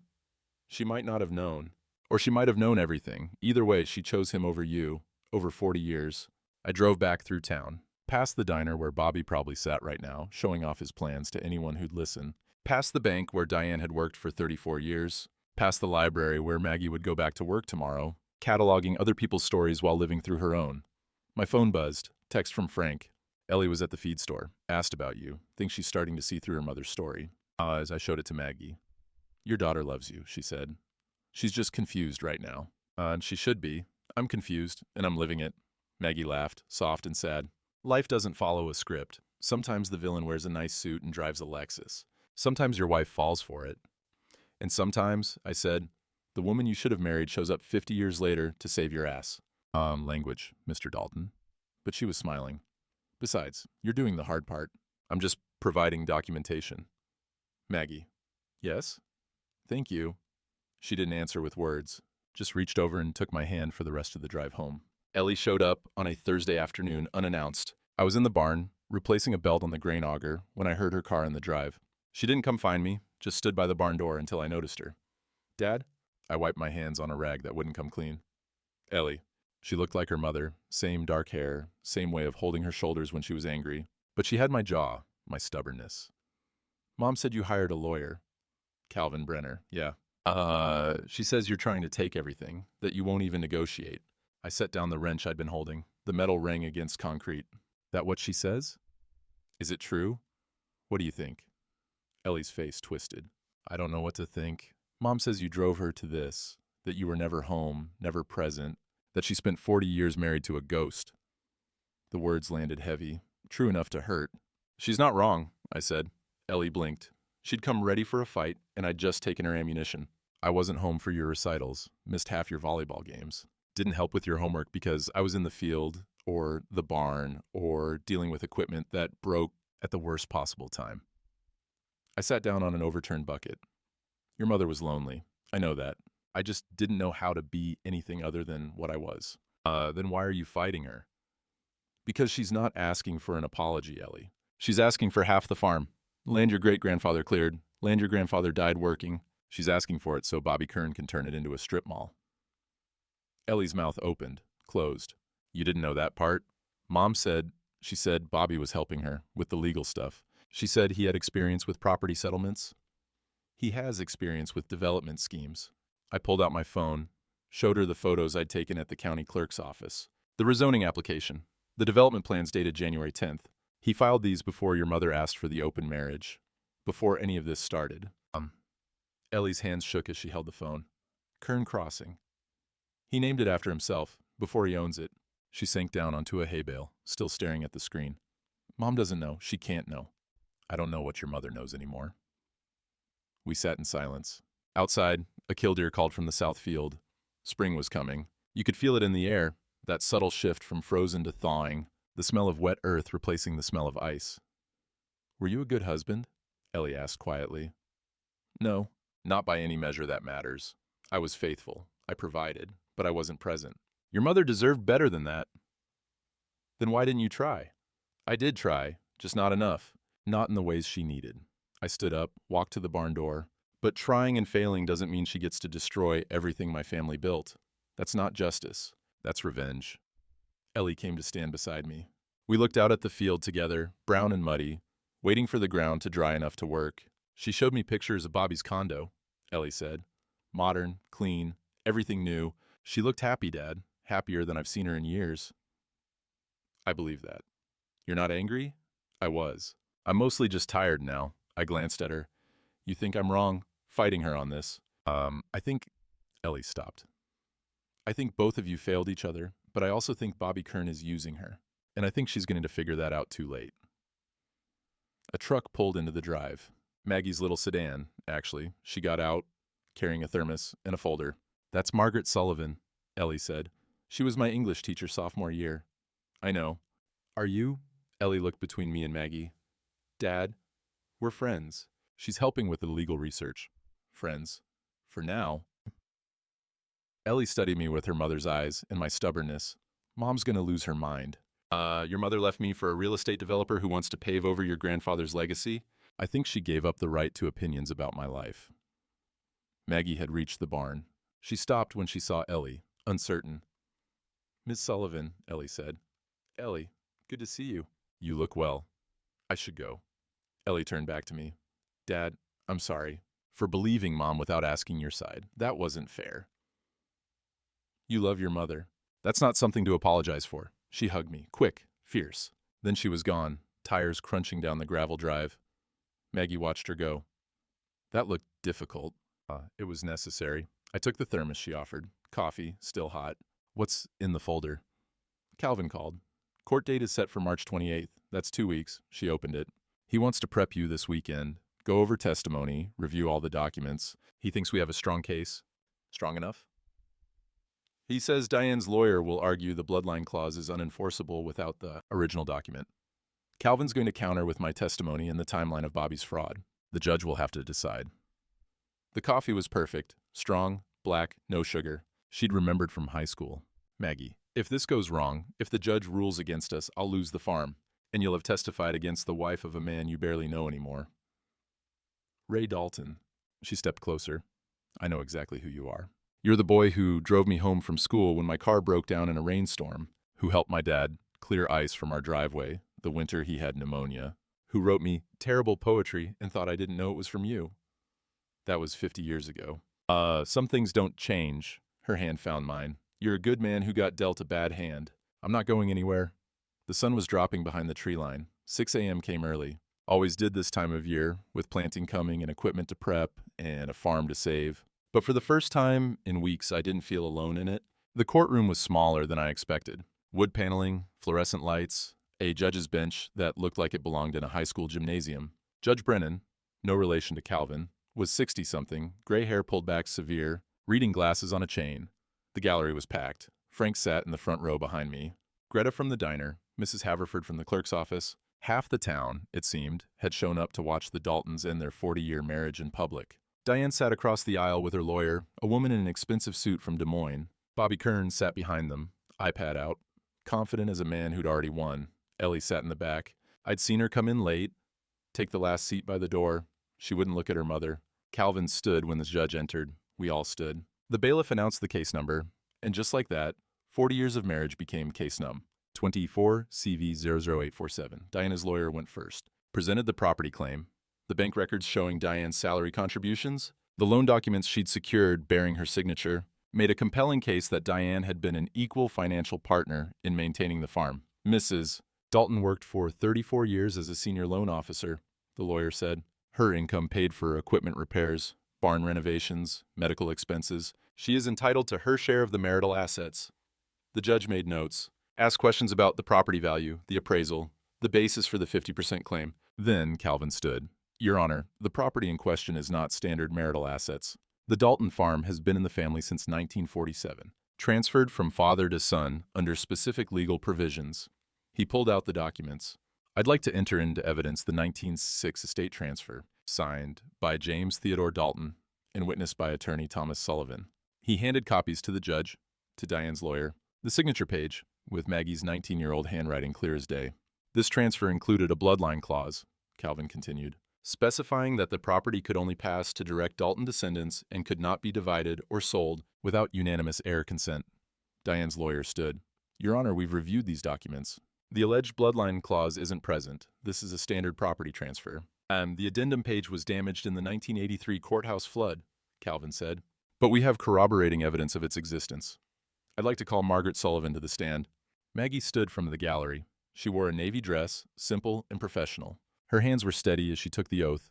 She might not have known. Or she might have known everything. Either way, she chose him over you, over 40 years. I drove back through town, past the diner where Bobby probably sat right now, showing off his plans to anyone who'd listen, past the bank where Diane had worked for 34 years, past the library where Maggie would go back to work tomorrow, cataloging other people's stories while living through her own. My phone buzzed. Text from Frank. Ellie was at the feed store. Asked about you. Thinks she's starting to see through her mother's story. As I showed it to Maggie. Your daughter loves you, she said. She's just confused right now. And she should be. I'm confused, and I'm living it. Maggie laughed, soft and sad. Life doesn't follow a script. Sometimes the villain wears a nice suit and drives a Lexus. Sometimes your wife falls for it. And sometimes, I said, the woman you should have married shows up 50 years later to save your ass. Language, Mr. Dalton. But she was smiling. Besides, you're doing the hard part. I'm just providing documentation. Maggie. Yes? Thank you. She didn't answer with words, just reached over and took my hand for the rest of the drive home. Ellie showed up on a Thursday afternoon unannounced. I was in the barn, replacing a belt on the grain auger, when I heard her car in the drive. She didn't come find me, just stood by the barn door until I noticed her. Dad? I wiped my hands on a rag that wouldn't come clean. Ellie. She looked like her mother, same dark hair, same way of holding her shoulders when she was angry. But she had my jaw, my stubbornness. Mom said you hired a lawyer. Calvin Brenner, yeah. She says you're trying to take everything, that you won't even negotiate. I set down the wrench I'd been holding. The metal rang against concrete. That what she says? Is it true? What do you think? Ellie's face twisted. I don't know what to think. Mom says you drove her to this, that you were never home, never present, that she spent 40 years married to a ghost. The words landed heavy, true enough to hurt. She's not wrong, I said. Ellie blinked. She'd come ready for a fight, and I'd just taken her ammunition. I wasn't home for your recitals, missed half your volleyball games. Didn't help with your homework because I was in the field, or the barn, or dealing with equipment that broke at the worst possible time. I sat down on an overturned bucket. Your mother was lonely. I know that. I just didn't know how to be anything other than what I was. Then why are you fighting her? Because she's not asking for an apology, Ellie. She's asking for half the farm. Land your great-grandfather cleared. Land your grandfather died working. She's asking for it so Bobby Kern can turn it into a strip mall. Ellie's mouth opened, closed. You didn't know that part? Mom said, she said Bobby was helping her with the legal stuff. She said he had experience with property settlements. He has experience with development schemes. I pulled out my phone, showed her the photos I'd taken at the county clerk's office. The rezoning application. The development plans dated January 10th. He filed these before your mother asked for the open marriage, before any of this started. Ellie's hands shook as she held the phone. Kern Crossing. He named it after himself, before he owns it. She sank down onto a hay bale, still staring at the screen. Mom doesn't know. She can't know. I don't know what your mother knows anymore. We sat in silence. Outside, a killdeer called from the south field. Spring was coming. You could feel it in the air, that subtle shift from frozen to thawing, the smell of wet earth replacing the smell of ice. Were you a good husband? Ellie asked quietly. No, not by any measure that matters. I was faithful. I provided, but I wasn't present. Your mother deserved better than that. Then why didn't you try? I did try, just not enough. Not in the ways she needed. I stood up, walked to the barn door. But trying and failing doesn't mean she gets to destroy everything my family built. That's not justice. That's revenge. Ellie came to stand beside me. We looked out at the field together, brown and muddy, waiting for the ground to dry enough to work. She showed me pictures of Bobby's condo, Ellie said. Modern, clean, everything new. She looked happy, Dad. Happier than I've seen her in years. I believe that. You're not angry? I was. I'm mostly just tired now. I glanced at her. You think I'm wrong? Fighting her on this. I think... Ellie stopped. I think both of you failed each other, but I also think Bobby Kern is using her. And I think she's going to figure that out too late. A truck pulled into the drive. Maggie's little sedan, actually. She got out, carrying a thermos and a folder. "That's Margaret Sullivan," Ellie said. "She was my English teacher sophomore year." "I know." "Are you?" Ellie looked between me and Maggie. "Dad, we're friends." "She's helping with the legal research." "Friends. For now." Ellie studied me with her mother's eyes and my stubbornness. "Mom's gonna lose her mind." Your mother left me for a real estate developer who wants to pave over your grandfather's legacy?" I think she gave up the right to opinions about my life. Maggie had reached the barn. She stopped when she saw Ellie, uncertain. "Miss Sullivan," Ellie said. "Ellie, good to see you." "You look well. I should go." Ellie turned back to me. "Dad, I'm sorry for believing Mom without asking your side. That wasn't fair." "You love your mother. That's not something to apologize for." She hugged me, quick, fierce. Then she was gone, tires crunching down the gravel drive. Maggie watched her go. That looked difficult. It was necessary. I took the thermos she offered. Coffee, still hot. "What's in the folder?" Calvin called. "Court date is set for March 28th. That's 2 weeks." She opened it. "He wants to prep you this weekend. Go over testimony, review all the documents. He thinks we have a strong case." "Strong enough?" "He says Diane's lawyer will argue the bloodline clause is unenforceable without the original document. Calvin's going to counter with my testimony and the timeline of Bobby's fraud. The judge will have to decide." The coffee was perfect. Strong, black, no sugar. She'd remembered from high school. "Maggie, if this goes wrong, if the judge rules against us, I'll lose the farm, and you'll have testified against the wife of a man you barely know anymore." "Ray Dalton." She stepped closer. "I know exactly who you are. You're the boy who drove me home from school when my car broke down in a rainstorm, who helped my dad clear ice from our driveway the winter he had pneumonia, who wrote me terrible poetry and thought I didn't know it was from you. That was 50 years ago. Some things don't change." Her hand found mine. "You're a good man who got dealt a bad hand. I'm not going anywhere." The sun was dropping behind the tree line. 6 a.m. came early. Always did this time of year, with planting coming and equipment to prep and a farm to save. But for the first time in weeks, I didn't feel alone in it. The courtroom was smaller than I expected. Wood paneling, fluorescent lights, a judge's bench that looked like it belonged in a high school gymnasium. Judge Brennan, no relation to Calvin, was 60-something, gray hair pulled back severe, reading glasses on a chain. The gallery was packed. Frank sat in the front row behind me. Greta from the diner, Mrs. Haverford from the clerk's office. Half the town, it seemed, had shown up to watch the Daltons end their 40-year marriage in public. Diane sat across the aisle with her lawyer, a woman in an expensive suit from Des Moines. Bobby Kern sat behind them, iPad out, confident as a man who'd already won. Ellie sat in the back. I'd seen her come in late, take the last seat by the door. She wouldn't look at her mother. Calvin stood when the judge entered. We all stood. The bailiff announced the case number, and just like that, 40 years of marriage became case num. 24 CV 00847. Diana's lawyer went first. Presented the property claim, the bank records showing Diane's salary contributions, the loan documents she'd secured bearing her signature, made a compelling case that Diane had been an equal financial partner in maintaining the farm. Mrs. Dalton worked for 34 years as a senior loan officer, the lawyer said. Her income paid for equipment repairs, barn renovations, medical expenses. She is entitled to her share of the marital assets. The judge made notes, asked questions about the property value, the appraisal, the basis for the 50% claim. Then Calvin stood. Your Honor, the property in question is not standard marital assets. The Dalton farm has been in the family since 1947, transferred from father to son under specific legal provisions. He pulled out the documents. I'd like to enter into evidence the 1906 estate transfer, signed by James Theodore Dalton and witnessed by attorney Thomas Sullivan. He handed copies to the judge, to Diane's lawyer, the signature page, with Maggie's 19-year-old handwriting clear as day. This transfer included a bloodline clause, Calvin continued, specifying that the property could only pass to direct Dalton descendants and could not be divided or sold without unanimous heir consent. Diane's lawyer stood. Your Honor, we've reviewed these documents. The alleged bloodline clause isn't present. This is a standard property transfer. The addendum page was damaged in the 1983 courthouse flood, Calvin said. But we have corroborating evidence of its existence. I'd like to call Margaret Sullivan to the stand. Maggie stood from the gallery. She wore a navy dress, simple and professional. Her hands were steady as she took the oath.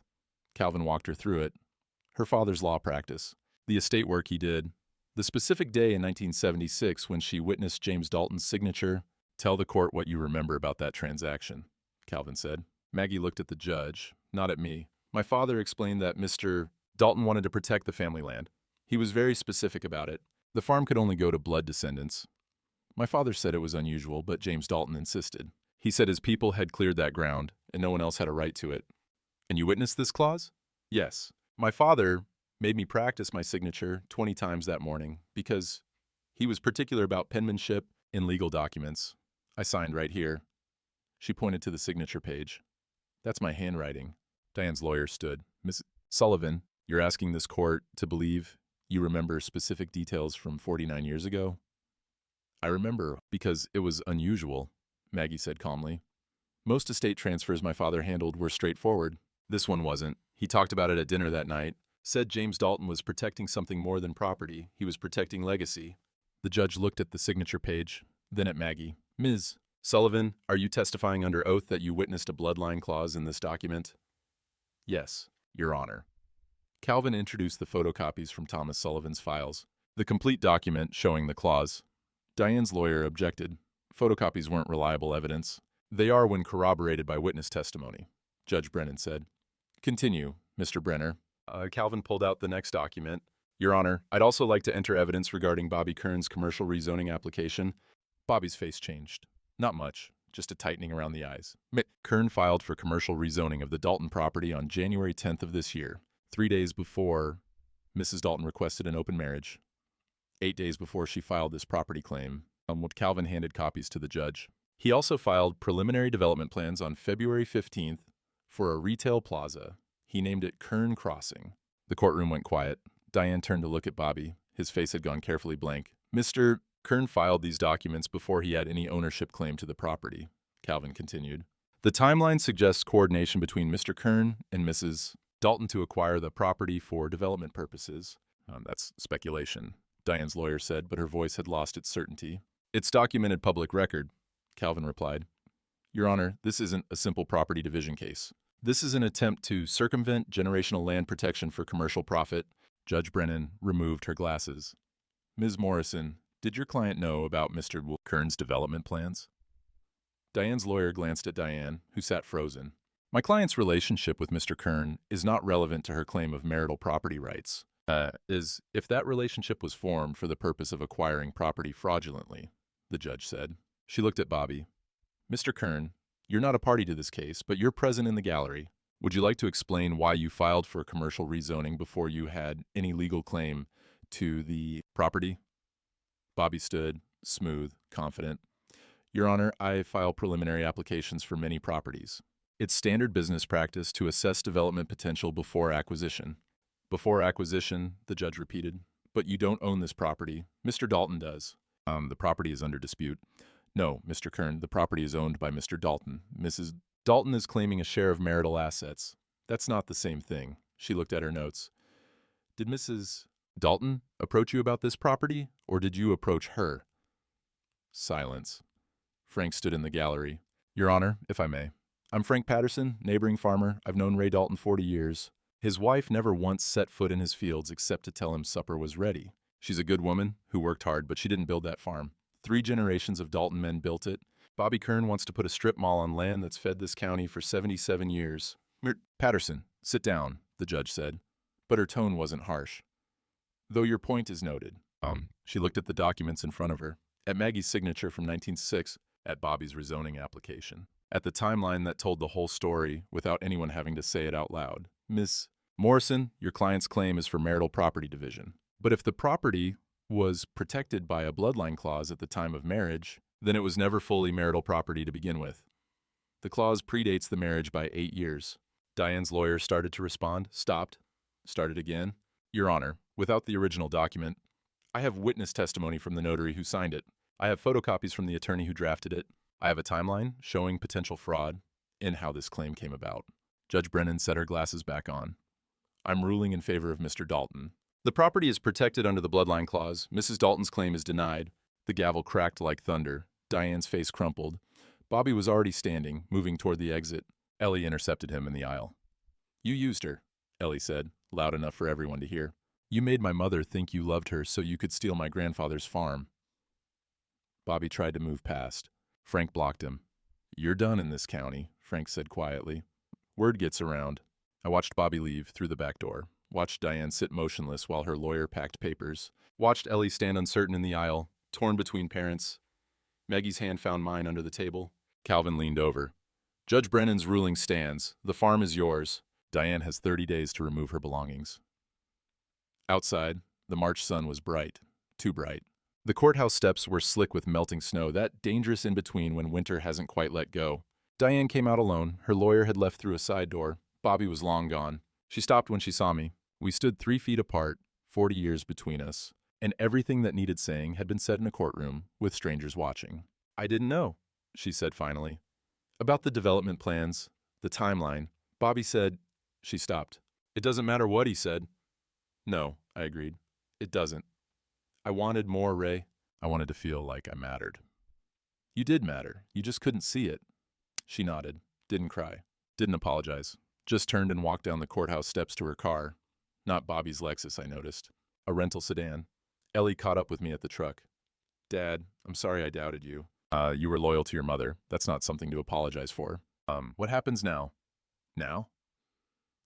Calvin walked her through it. Her father's law practice, the estate work he did, The specific day in 1976 when she witnessed James Dalton's signature. Tell the court what you remember about that transaction, Calvin said. Maggie looked at the judge, not at me. My father explained that Mr. Dalton wanted to protect the family land. He was very specific about it. The farm could only go to blood descendants. My father said it was unusual, but James Dalton insisted. He said his people had cleared that ground, and no one else had a right to it. And you witnessed this clause? Yes. My father made me practice my signature 20 times that morning because he was particular about penmanship in legal documents. I signed right here. She pointed to the signature page. That's my handwriting. Diane's lawyer stood. Miss Sullivan, you're asking this court to believe you remember specific details from 49 years ago? I remember because it was unusual, Maggie said calmly. Most estate transfers my father handled were straightforward. This one wasn't. He talked about it at dinner that night. Said James Dalton was protecting something more than property. He was protecting legacy. The judge looked at the signature page, then at Maggie. Ms. Sullivan, are you testifying under oath that you witnessed a bloodline clause in this document? Yes, Your Honor. Calvin introduced the photocopies from Thomas Sullivan's files. The complete document showing the clause. Diane's lawyer objected. Photocopies weren't reliable evidence. They are when corroborated by witness testimony, Judge Brennan said. Continue, Mr. Brenner. Calvin pulled out the next document. Your Honor, I'd also like to enter evidence regarding Bobby Kern's commercial rezoning application. Bobby's face changed. Not much, just a tightening around the eyes. Kern filed for commercial rezoning of the Dalton property on January 10th of this year, 3 days before Mrs. Dalton requested an open marriage. 8 days before she filed this property claim, Calvin handed copies to the judge. He also filed preliminary development plans on February 15th for a retail plaza. He named it Kern Crossing. The courtroom went quiet. Diane turned to look at Bobby. His face had gone carefully blank. Mr. Kern filed these documents before he had any ownership claim to the property, Calvin continued. The timeline suggests coordination between Mr. Kern and Mrs. Dalton to acquire the property for development purposes. That's speculation, Diane's lawyer said, but her voice had lost its certainty. It's documented public record, Calvin replied. Your Honor, this isn't a simple property division case. This is an attempt to circumvent generational land protection for commercial profit. Judge Brennan removed her glasses. Ms. Morrison, did your client know about Mr. Kern's development plans? Diane's lawyer glanced at Diane, who sat frozen. My client's relationship with Mr. Kern is not relevant to her claim of marital property rights. If that relationship was formed for the purpose of acquiring property fraudulently, the judge said. She looked at Bobby. Mr. Kern, you're not a party to this case, but you're present in the gallery. Would you like to explain why you filed for commercial rezoning before you had any legal claim to the property? Bobby stood, smooth, confident. Your Honor, I file preliminary applications for many properties. It's standard business practice to assess development potential before acquisition. Before acquisition, the judge repeated. But you don't own this property. Mr. Dalton does. The property is under dispute. No, Mr. Kern, the property is owned by Mr. Dalton. Mrs. Dalton is claiming a share of marital assets. That's not the same thing. She looked at her notes. Did Mrs. Dalton approach you about this property, or did you approach her? Silence. Frank stood in the gallery. Your Honor, if I may. I'm Frank Patterson, neighboring farmer. I've known Ray Dalton 40 years. His wife never once set foot in his fields except to tell him supper was ready. She's a good woman who worked hard, but she didn't build that farm. 3 generations of Dalton men built it. Bobby Kern wants to put a strip mall on land that's fed this county for 77 years. Patterson, sit down, the judge said. But her tone wasn't harsh. Though your point is noted. She looked at the documents in front of her. At Maggie's signature from 1906, at Bobby's rezoning application. At the timeline that told the whole story without anyone having to say it out loud. Miss Morrison, your client's claim is for marital property division. But if the property was protected by a bloodline clause at the time of marriage, then it was never fully marital property to begin with. The clause predates the marriage by 8 years. Diane's lawyer started to respond, stopped, started again. Your Honor, without the original document, I have witness testimony from the notary who signed it. I have photocopies from the attorney who drafted it. I have a timeline showing potential fraud in how this claim came about. Judge Brennan set her glasses back on. I'm ruling in favor of Mr. Dalton. The property is protected under the bloodline clause. Mrs. Dalton's claim is denied. The gavel cracked like thunder. Diane's face crumpled. Bobby was already standing, moving toward the exit. Ellie intercepted him in the aisle. You used her, Ellie said, loud enough for everyone to hear. You made my mother think you loved her so you could steal my grandfather's farm. Bobby tried to move past. Frank blocked him. You're done in this county, Frank said quietly. Word gets around. I watched Bobby leave through the back door, watched Diane sit motionless while her lawyer packed papers, watched Ellie stand uncertain in the aisle, torn between parents. Maggie's hand found mine under the table. Calvin leaned over. Judge Brennan's ruling stands. The farm is yours. Diane has 30 days to remove her belongings. Outside, the March sun was bright, too bright. The courthouse steps were slick with melting snow, that dangerous in-between when winter hasn't quite let go. Diane came out alone. Her lawyer had left through a side door. Bobby was long gone. She stopped when she saw me. We stood 3 feet apart, 40 years between us, and everything that needed saying had been said in a courtroom, with strangers watching. I didn't know, she said finally. About the development plans, the timeline. Bobby said, she stopped. It doesn't matter what he said. No, I agreed. It doesn't. I wanted more, Ray. I wanted to feel like I mattered. You did matter. You just couldn't see it. She nodded, didn't cry, didn't apologize, just turned and walked down the courthouse steps to her car. Not Bobby's Lexus, I noticed. A rental sedan. Ellie caught up with me at the truck. Dad, I'm sorry I doubted you. You were loyal to your mother. That's not something to apologize for. What happens now? Now?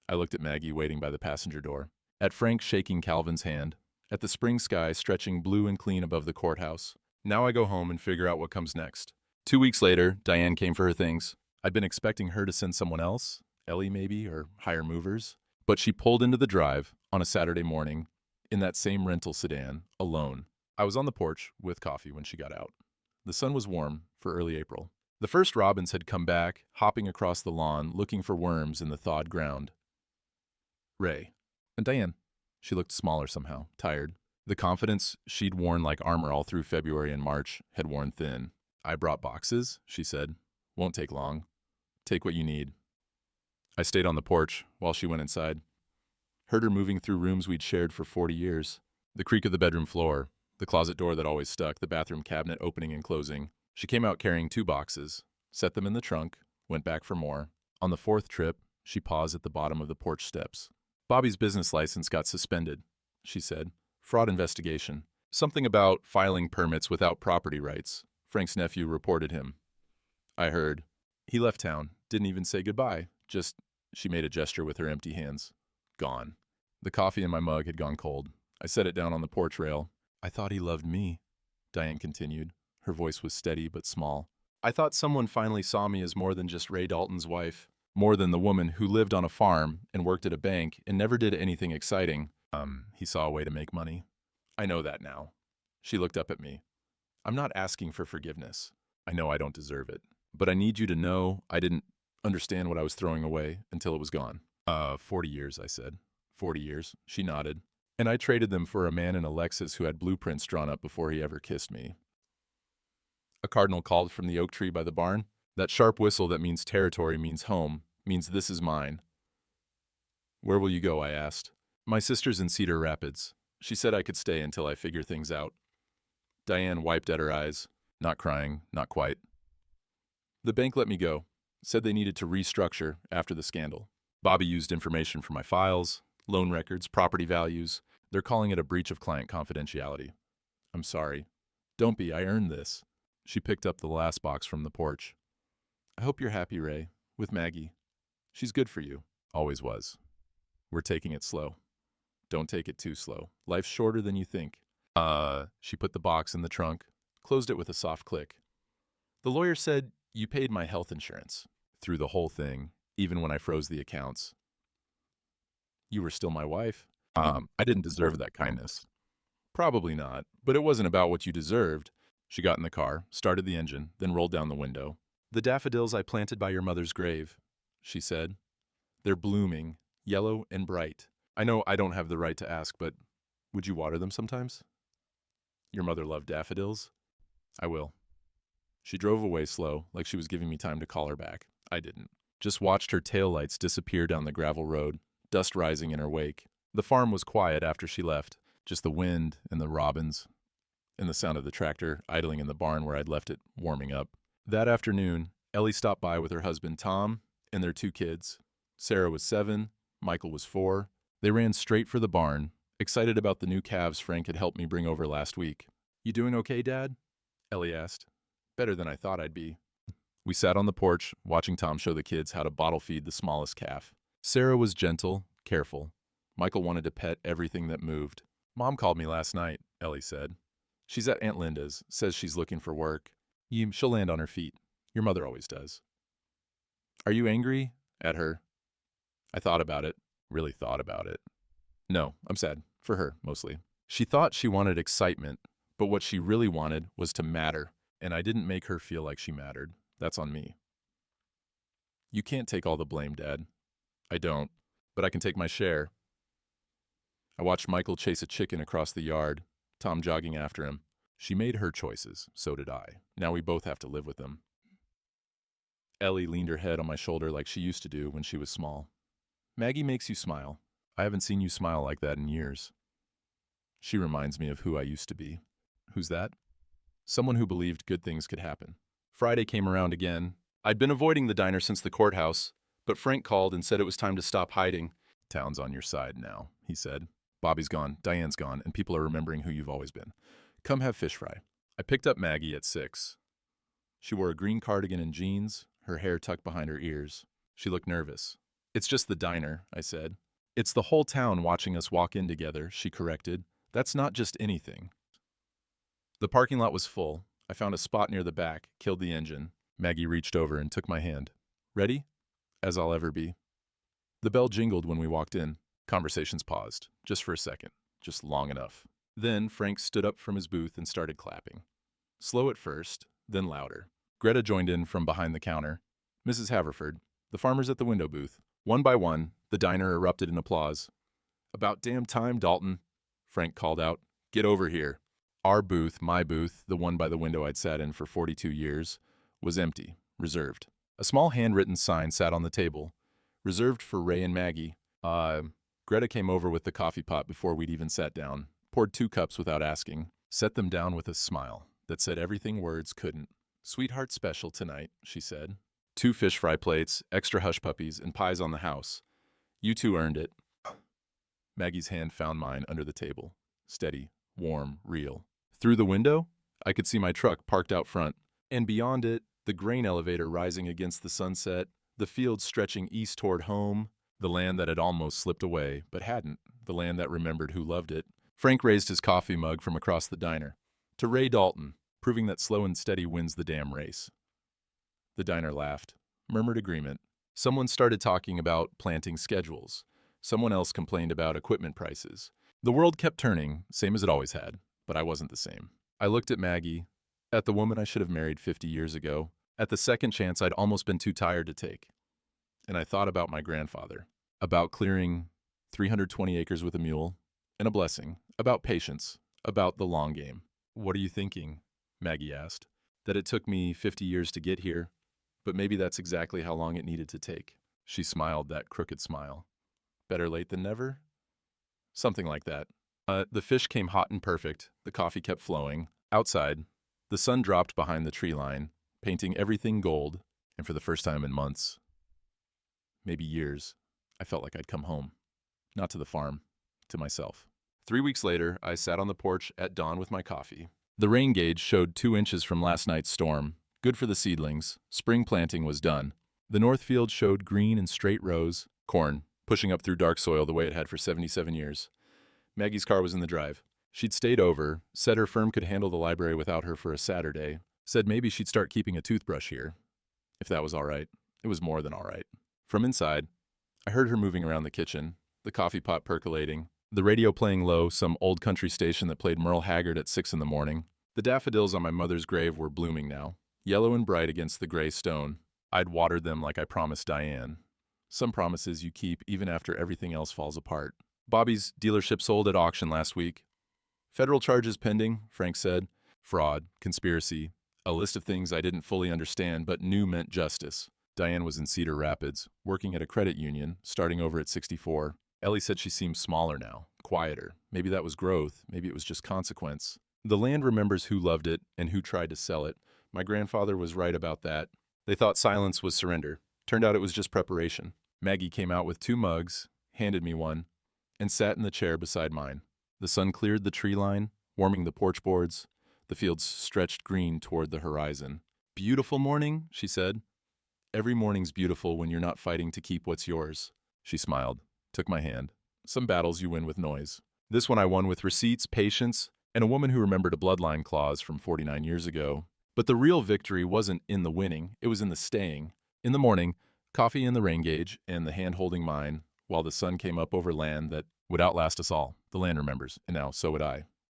I looked at Maggie waiting by the passenger door, at Frank shaking Calvin's hand, at the spring sky stretching blue and clean above the courthouse. Now I go home and figure out what comes next. 2 weeks later, Diane came for her things. I'd been expecting her to send someone else, Ellie maybe, or hire movers. But she pulled into the drive on a Saturday morning in that same rental sedan, alone. I was on the porch with coffee when she got out. The sun was warm for early April. The first robins had come back, hopping across the lawn, looking for worms in the thawed ground. Ray. And Diane. She looked smaller somehow, tired. The confidence she'd worn like armor all through February and March had worn thin. I brought boxes, she said. Won't take long. Take what you need. I stayed on the porch while she went inside. Heard her moving through rooms we'd shared for 40 years. The creak of the bedroom floor, the closet door that always stuck, the bathroom cabinet opening and closing. She came out carrying 2 boxes, set them in the trunk, went back for more. On the 4th trip, she paused at the bottom of the porch steps. Bobby's business license got suspended, she said. Fraud investigation. Something about filing permits without property rights. Frank's nephew reported him. I heard. He left town, didn't even say goodbye. Just, she made a gesture with her empty hands. Gone. The coffee in my mug had gone cold. I set it down on the porch rail. I thought he loved me, Diane continued. Her voice was steady but small. I thought someone finally saw me as more than just Ray Dalton's wife. More than the woman who lived on a farm and worked at a bank and never did anything exciting. He saw a way to make money. I know that now. She looked up at me. I'm not asking for forgiveness. I know I don't deserve it. But I need you to know I didn't understand what I was throwing away until it was gone. 40 years, I said. 40 years. She nodded. And I traded them for a man in a Lexus who had blueprints drawn up before he ever kissed me. A cardinal called from the oak tree by the barn. That sharp whistle that means territory, means home, means this is mine. Where will you go, I asked. My sister's in Cedar Rapids. She said I could stay until I figure things out. Diane wiped at her eyes, not crying, not quite. The bank let me go, said they needed to restructure after the scandal. Bobby used information from my files, loan records, property values. They're calling it a breach of client confidentiality. I'm sorry. Don't be, I earned this. She picked up the last box from the porch. I hope you're happy, Ray, with Maggie. She's good for you. Always was. We're taking it slow. Don't take it too slow. Life's shorter than you think. She put the box in the trunk, closed it with a soft click. The lawyer said, you paid my health insurance. Through the whole thing, even when I froze the accounts. You were still my wife. I didn't deserve that kindness. Probably not, but it wasn't about what you deserved. She got in the car, started the engine, then rolled down the window. The daffodils I planted by your mother's grave, she said. They're blooming, yellow and bright. I know I don't have the right to ask, but would you water them sometimes? Your mother loved daffodils? I will. She drove away slow, like she was giving me time to call her back. I didn't. Just watched her taillights disappear down the gravel road, dust rising in her wake. The farm was quiet after she left, just the wind and the robins, and the sound of the tractor idling in the barn where I'd left it warming up. That afternoon, Ellie stopped by with her husband Tom and their 2 kids. Sarah was 7, Michael was 4. They ran straight for the barn, excited about the new calves Frank had helped me bring over last week. "You doing okay, Dad?" Ellie asked. "Better than I thought I'd be." We sat on the porch, watching Tom show the kids how to bottle feed the smallest calf. Sarah was gentle, careful. Michael wanted to pet everything that moved. "Mom called me last night," Ellie said. "She's at Aunt Linda's, says she's looking for work. She'll land on her feet. Your mother always does." "Are you angry at her?" I thought about it, really thought about it. No, I'm sad. For her, mostly. She thought she wanted excitement, but what she really wanted was to matter, and I didn't make her feel like she mattered. That's on me. "You can't take all the blame, Dad." "I don't, but I can take my share." I watched Michael chase a chicken across the yard, Tom jogging after him. She made her choices, so did I. Now we both have to live with them. Ellie leaned her head on my shoulder like she used to do when she was small. "Maggie makes you smile. I haven't seen you smile like that in years." She reminds me of who I used to be. Who's that? Someone who believed good things could happen. Friday came around again. I'd been avoiding the diner since the courthouse, but Frank called and said it was time to stop hiding. "Town's on your side now," he said. "Bobby's gone, Diane's gone, and people are remembering who you've always been. Come have fish fry." I picked up Maggie at 6. She wore a green cardigan and jeans, her hair tucked behind her ears. She looked nervous. "It's just the diner," I said. "It's the whole town watching us walk in together," she corrected. "That's not just anything." The parking lot was full. I found a spot near the back, killed the engine. Maggie reached over and took my hand. "Ready?" "As I'll ever be." The bell jingled when we walked in. Conversations paused, just for a second, just long enough. Then Frank stood up from his booth and started clapping. Slow at first, then louder. Greta joined in from behind the counter. "Mrs. Haverford, the farmers at the window booth." One by one, the diner erupted in applause. "About damn time, Dalton," Frank called out. "Get over here." Our booth, my booth, the one by the window I'd sat in for 42 years, was empty, reserved. A small handwritten sign sat on the table, reserved for Ray and Maggie. Greta came over with the coffee pot before we'd even sat down, poured 2 cups without asking, set them down with a smile that said everything words couldn't. "Sweetheart special tonight," she said. 2 fish fry plates, extra hush puppies, and pies on the house. "You 2 earned it." Maggie's hand found mine under the table. Steady, warm, real. Through the window, I could see my truck parked out front, and beyond it, the grain elevator rising against the sunset, the fields stretching east toward home, the land that had almost slipped away, but hadn't, the land that remembered who loved it. Frank raised his coffee mug from across the diner. "To Ray Dalton, proving that slow and steady wins the damn race." The diner laughed, murmured agreement. Someone started talking about planting schedules. Someone else complained about equipment prices. The world kept turning, same as it always had, but I wasn't the same. I looked at Maggie, at the woman I should have married 50 years ago, at the second chance I'd almost been too tired to take. And I thought about my grandfather, about clearing 320 acres with a mule, and a blessing, about patience, about the long game. "What are you thinking?" Maggie asked. "That it took me 50 years to get here, but maybe that's exactly how long it needed to take." She smiled that crooked smile. "Better late than never?" Something like that. The fish came hot and perfect. The coffee kept flowing. Outside, the sun dropped behind the tree line, painting everything gold, and for the first time in months, maybe years, I felt like I'd come home. Not to the farm, to myself. 3 weeks later, I sat on the porch at dawn with my coffee. The rain gauge showed 2 inches from last night's storm. Good for the seedlings. Spring planting was done. The north field showed green and straight rows, corn, pushing up through dark soil the way it had for 77 years. Maggie's car was in the drive. She'd stayed over, said her firm could handle the library without her for a Saturday, said maybe she'd start keeping a toothbrush here. If that was all right. It was more than all right. From inside, I heard her moving around the kitchen, the coffee pot percolating, the radio playing low, some old country station that played Merle Haggard at 6 in the morning. The daffodils on my mother's grave were blooming now, yellow and bright against the gray stone. I'd watered them like I promised Diane. Some promises you keep even after everything else falls apart. Bobby's dealership sold at auction last week. "Federal charges pending," Frank said. "Fraud, conspiracy, a list of things I didn't fully understand but knew meant justice." Diane was in Cedar Rapids, working at a credit union, starting over at 64. Ellie said she seemed smaller now, quieter. Maybe that was growth, maybe it was just consequence. The land remembers who loved it and who tried to sell it. My grandfather was right about that. They thought silence was surrender. Turned out it was just preparation. Maggie came out with 2 mugs, handed me one, and sat in the chair beside mine. The sun cleared the tree line, warming the porch boards. The fields stretched green toward the horizon. "Beautiful morning," she said. "Every morning's beautiful when you're not fighting to keep what's yours." She smiled, took my hand. "Some battles you win with noise. This one I won with receipts, patience, and a woman who remembered a bloodline clause from 49 years ago. But the real victory wasn't in the winning, it was in the staying. In the morning, coffee in the rain gauge and the hand holding mine, while the sun came up over land that would outlast us all. The land remembers, and now so would I.